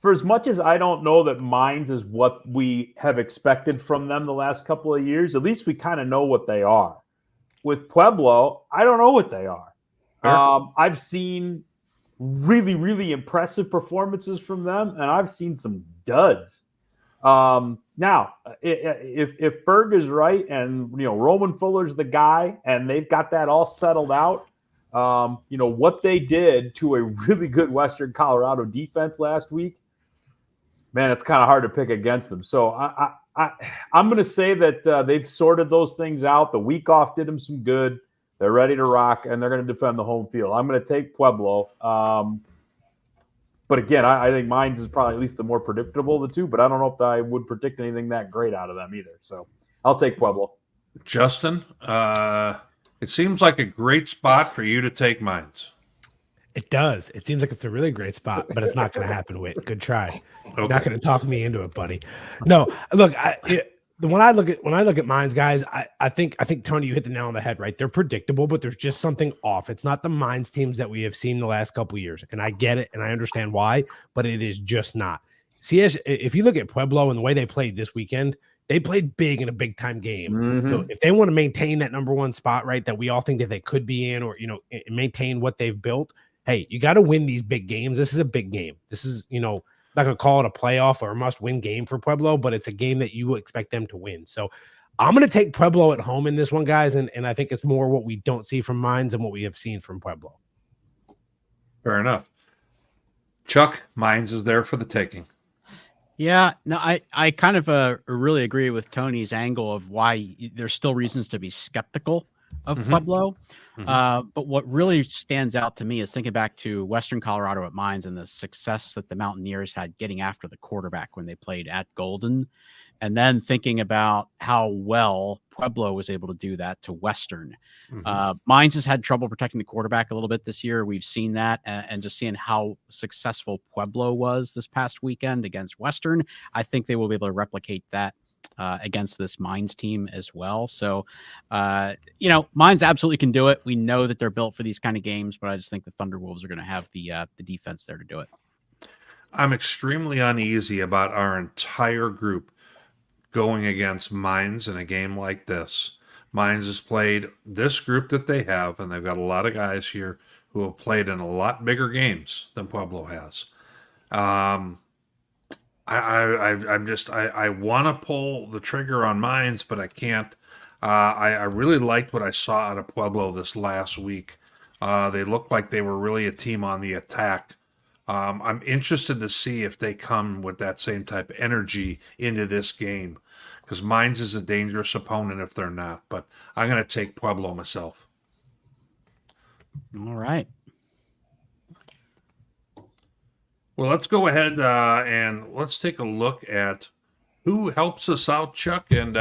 for as much as I don't know that Mines is what we have expected from them the last couple of years, at least we kind of know what they are. With Pueblo, I don't know what they are. Sure. I've seen really, really impressive performances from them, and I've seen some duds. Now, if Ferg is right and, Roman Fuller's the guy and they've got that all settled out, what they did to a really good Western Colorado defense last week, man, it's kind of hard to pick against them. So I'm going to say that they've sorted those things out. The week off did them some good. They're ready to rock, and they're going to defend the home field. I'm going to take Pueblo. But again, I think Mines is probably at least the more predictable of the two, but I don't know if I would predict anything that great out of them either. So I'll take Pueblo. Justin, it seems like a great spot for you to take Mines. It does. It seems like it's a really great spot, but it's not going to happen, Whit. Good try. Okay. You're not going to talk me into it, buddy. No, look, when I look at Mines, guys, I think Tony, you hit the nail on the head, right? They're predictable, but there's just something off. It's not the Mines teams that we have seen the last couple of years, and I get it, and I understand why, but it is just not. If you look at Pueblo and the way they played this weekend, they played big in a big time game. Mm-hmm. So if they want to maintain that number one spot, right, that we all think that they could be in, or maintain what they've built, hey, you got to win these big games. This is a big game. This is not going to call it a playoff or a must-win game for Pueblo, but it's a game that you expect them to win. So I'm going to take Pueblo at home in this one, guys, and I think it's more what we don't see from Mines and what we have seen from Pueblo. Fair enough. Chuck, Mines is there for the taking. Yeah, no, I kind of really agree with Tony's angle of why there's still reasons to be skeptical of Pueblo. But what really stands out to me is thinking back to Western Colorado at Mines and the success that the Mountaineers had getting after the quarterback when they played at Golden. And then thinking about how well Pueblo was able to do that to Western. Mines has had trouble protecting the quarterback a little bit this year. We've seen that, and just seeing how successful Pueblo was this past weekend against Western, I think they will be able to replicate that against this Mines team as well. So, Mines absolutely can do it. We know that they're built for these kind of games, but I just think the Thunderwolves are going to have the defense there to do it. I'm extremely uneasy about our entire group going against Mines in a game like this. Mines has played this group that they have, and they've got a lot of guys here who have played in a lot bigger games than Pueblo has. I want to pull the trigger on Mines, but I can't. I really liked what I saw out of Pueblo this last week. They looked like they were really a team on the attack. I'm interested to see if they come with that same type of energy into this game, because Mines is a dangerous opponent if they're not. But I'm going to take Pueblo myself. All right. Well, let's go ahead and let's take a look at who helps us out, Chuck. And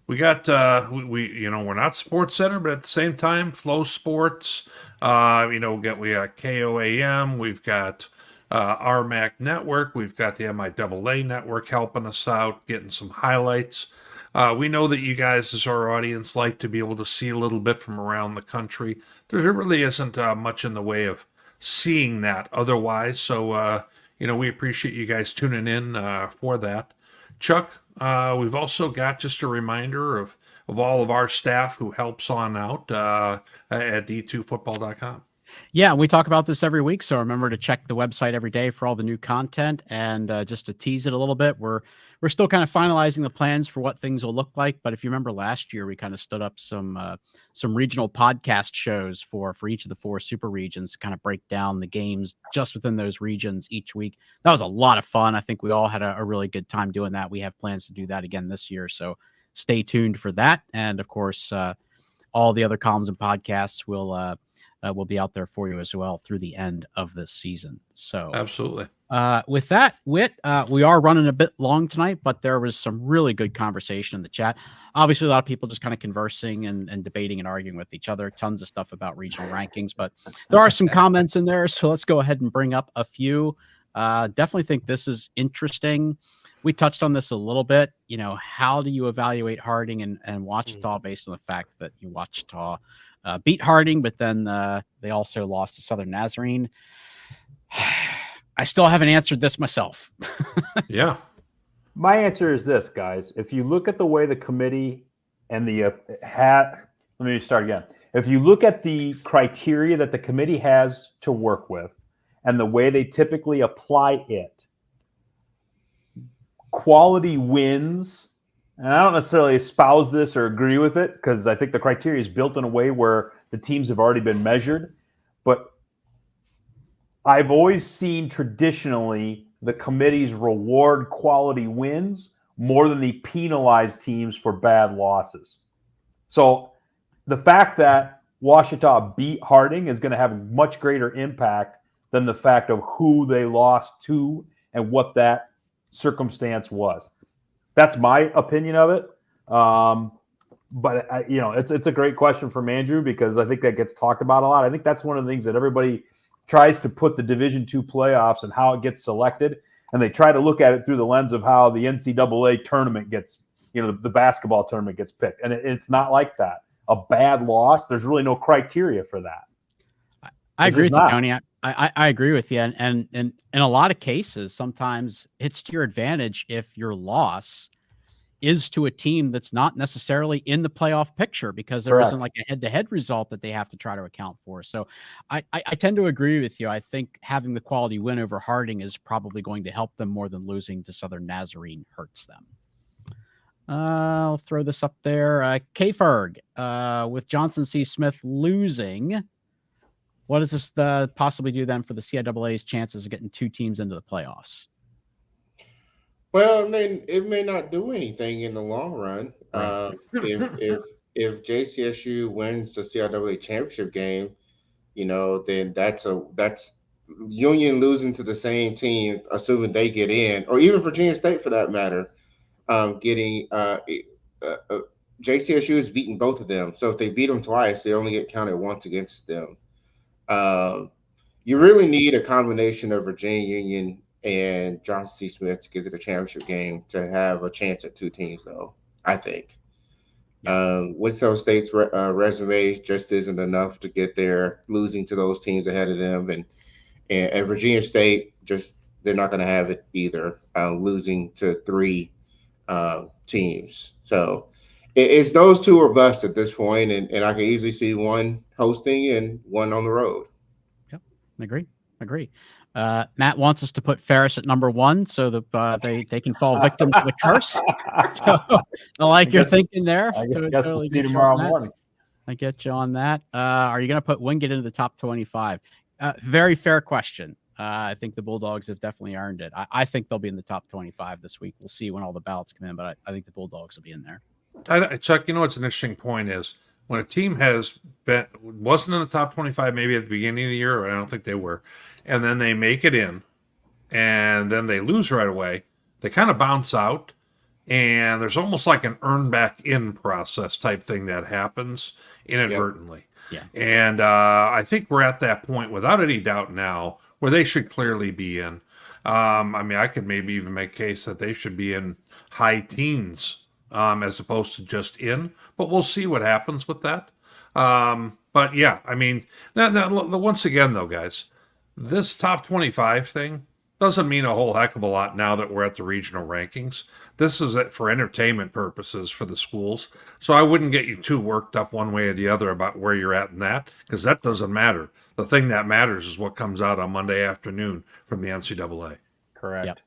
we got we're not Sports Center, but at the same time, Flow Sports. We got KOAM. We've got RMAC Network. We've got the MIAA Network helping us out, getting some highlights. We know that you guys, as our audience, like to be able to see a little bit from around the country. There really isn't much in the way of seeing that otherwise. So, we appreciate you guys tuning in for that. Chuck, we've also got just a reminder of all of our staff who helps on out at D2Football.com. Yeah, we talk about this every week, so remember to check the website every day for all the new content. And just to tease it a little bit, we're still kind of finalizing the plans for what things will look like. But if you remember last year, we kind of stood up some regional podcast shows for each of the 4 super regions to kind of break down the games just within those regions each week. That was a lot of fun. I think we all had a really good time doing that. We have plans to do that again this year, so stay tuned for that. And of course, all the other columns and podcasts will be out there for you as well through the end of this season. So absolutely. With that, Whit, we are running a bit long tonight, but there was some really good conversation in the chat. Obviously, a lot of people just kind of conversing and debating and arguing with each other. Tons of stuff about regional rankings, but there are some comments in there. So let's go ahead and bring up a few. Definitely think this is interesting. We touched on this a little bit. How do you evaluate Harding and Ouachita based on the fact that Ouachita beat Harding, but then they also lost to Southern Nazarene? I still haven't answered this myself. Yeah. My answer is this, guys. If you look at the way the committee and let me start again. If you look at the criteria that the committee has to work with and the way they typically apply it, quality wins. And I don't necessarily espouse this or agree with it, because I think the criteria is built in a way where the teams have already been measured. But I've always seen traditionally the committees reward quality wins more than they penalize teams for bad losses. So the fact that Ouachita beat Harding is going to have a much greater impact than the fact of who they lost to and what that circumstance was. That's my opinion of it. But it's a great question from Andrew, because I think that gets talked about a lot. I think that's one of the things that everybody tries to put the Division II playoffs and how it gets selected, and they try to look at it through the lens of how the NCAA tournament gets, the basketball tournament gets picked, and it's not like that. A bad loss, there's really no criteria for that. I agree with you, Tony. I agree with you, and in a lot of cases, sometimes it's to your advantage if your loss is to a team that's not necessarily in the playoff picture, because there isn't like a head-to-head result that they have to try to account for. So I tend to agree with you. I think having the quality win over Harding is probably going to help them more than losing to Southern Nazarene hurts them. I'll throw this up there. K-Ferg, with Johnson C. Smith losing, what does this possibly do then for the CIAA's chances of getting 2 teams into the playoffs? Well, it may not do anything in the long run. Right. If JCSU wins the CIAA championship game, then that's Union losing to the same team, assuming they get in, or even Virginia State for that matter, getting JCSU is beating both of them. So if they beat them twice, they only get counted once against them. You really need a combination of Virginia Union and Johnson C. Smith to get to the championship game to have a chance at 2 teams, though, I think. Winslow State's resume just isn't enough to get there, losing to those teams ahead of them. And Virginia State, they're not going to have it either, losing to 3 teams. So it's those 2 are bust at this point, and I can easily see one hosting and one on the road. Yep, agree. Matt wants us to put Ferris at number 1 so that they can fall victim to the curse. So, I like your thinking there. I guess we'll see tomorrow morning. I get you on that. Are you going to put Wingate into the top 25? Very fair question. I think the Bulldogs have definitely earned it. I think they'll be in the top 25 this week. We'll see when all the ballots come in, but I think the Bulldogs will be in there. Chuck, what's an interesting point is when a team wasn't in the top 25 maybe at the beginning of the year, or I don't think they were, and then they make it in, and then they lose right away, they kind of bounce out, and there's almost like an earn back in process type thing that happens inadvertently. Yeah. And I think we're at that point without any doubt now where they should clearly be in. I could maybe even make a case that they should be in high teens as opposed to just in, but we'll see what happens with that. But yeah, once again though, guys, this top 25 thing doesn't mean a whole heck of a lot now that we're at the regional rankings. This is it for entertainment purposes for the schools. So I wouldn't get you too worked up one way or the other about where you're at in that, because that doesn't matter. The thing that matters is what comes out on Monday afternoon from the NCAA. Correct. Yep.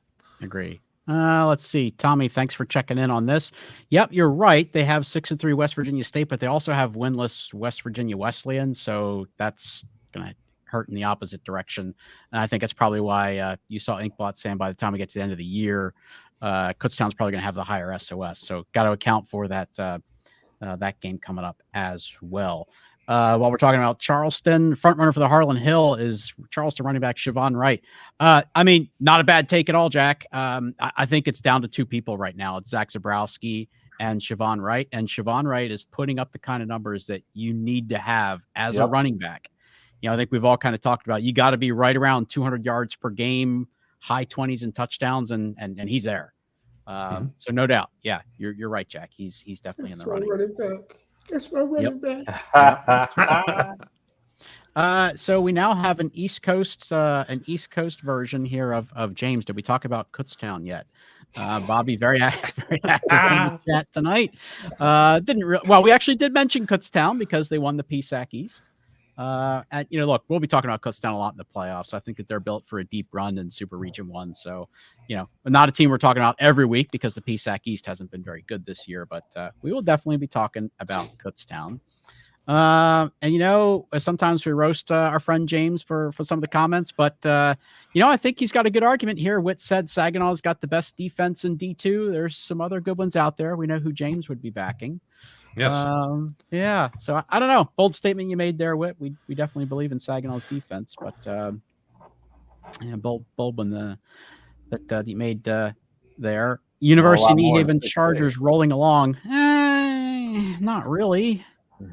Agree. Let's see. Tommy, thanks for checking in on this. Yep, you're right. They have 6-3 West Virginia State, but they also have winless West Virginia Wesleyan. So that's going to hurt in the opposite direction. And I think that's probably why you saw Inkblot saying by the time we get to the end of the year, Kutztown's probably going to have the higher SOS. So got to account for that that game coming up as well. While we're talking about Charleston, front runner for the Harlon Hill is Charleston running back Siobhan Wright. Not a bad take at all, Jack. I think it's down to 2 people right now. It's Zach Zabrowski and Siobhan Wright. And Siobhan Wright is putting up the kind of numbers that you need to have as a running back. I think we've all kind of talked about, you got to be right around 200 yards per game, high 20s and touchdowns, and he's there. So no doubt. Yeah, you're right, Jack. He's definitely in the running. That's my running back. So we now have an East Coast version here of James. Did we talk about Kutztown yet? Bobby, very active in the chat tonight. We actually did mention Kutztown because they won the PSAC East. Look, we'll be talking about Kutztown a lot in the playoffs. I think that they're built for a deep run in Super Region 1. So, not a team we're talking about every week because the PSAC East hasn't been very good this year, but we will definitely be talking about Kutztown. Sometimes we roast our friend James for some of the comments, but I think he's got a good argument here. Witt said Saginaw's got the best defense in D2. There's some other good ones out there. We know who James would be backing. Yes. So I don't know. Bold statement you made there, Witt. We definitely believe in Saginaw's defense, but bold one that you made there. University of New Haven Chargers rolling along. Not really. They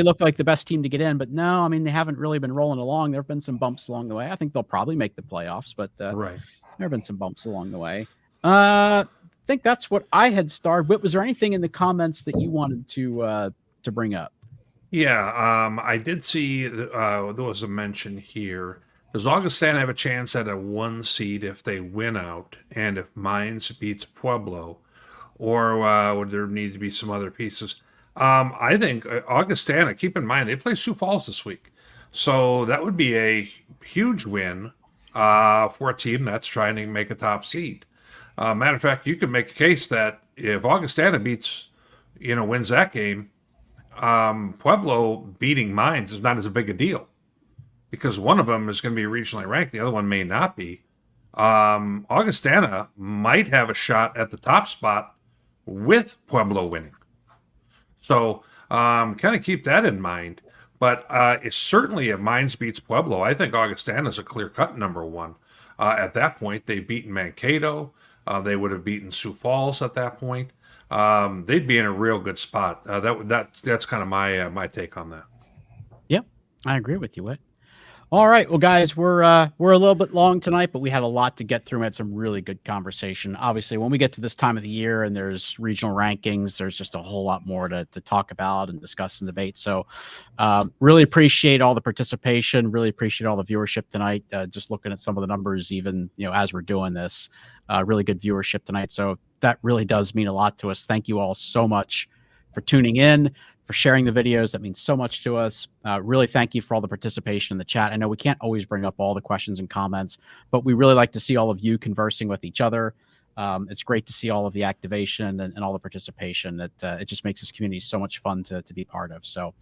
look like the best team to get in, but no, they haven't really been rolling along. There have been some bumps along the way. I think they'll probably make the playoffs, but right. There have been some bumps along the way. I think that's what I had starred. Whit, was there anything in the comments that you wanted to bring up? Yeah, I did see there was a mention here. Does Augustana have a chance at a 1 seed if they win out, and if Mines beats Pueblo, or would there need to be some other pieces? I think Augustana. Keep in mind they play Sioux Falls this week, so that would be a huge win for a team that's trying to make a top seed. Matter of fact, you could make a case that if Augustana wins that game, Pueblo beating Mines is not as big a deal because one of them is going to be regionally ranked, the other one may not be. Augustana might have a shot at the top spot with Pueblo winning. So kind of keep that in mind. But it's certainly if Mines beats Pueblo, I think Augustana is a clear-cut number one. At that point, they've beaten Mankato. They would have beaten Sioux Falls at that point. They'd be in a real good spot. That's kind of my take on that. Yep, I agree with you, Whit. All right, well, guys, we're a little bit long tonight, but we had a lot to get through. We had some really good conversation. Obviously, when we get to this time of the year and there's regional rankings, there's just a whole lot more to talk about and discuss and debate. So, really appreciate all the participation. Really appreciate all the viewership tonight. Just looking at some of the numbers, even as we're doing this, really good viewership tonight. So that really does mean a lot to us. Thank you all so much for tuning in, for sharing the videos. That means so much to us. Really thank you for all the participation in the chat. I know we can't always bring up all the questions and comments, but we really like to see all of you conversing with each other. It's great to see all of the activation and all the participation. It just makes this community so much fun to be part of. So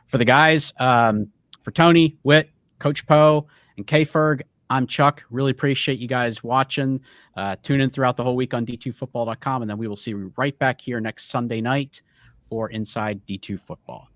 for the guys, for Tony, Whit, Coach Poe, and K-Ferg, I'm Chuck. Really appreciate you guys watching. Tune in throughout the whole week on D2Football.com, and then we will see you right back here next Sunday night for Inside D2 Football.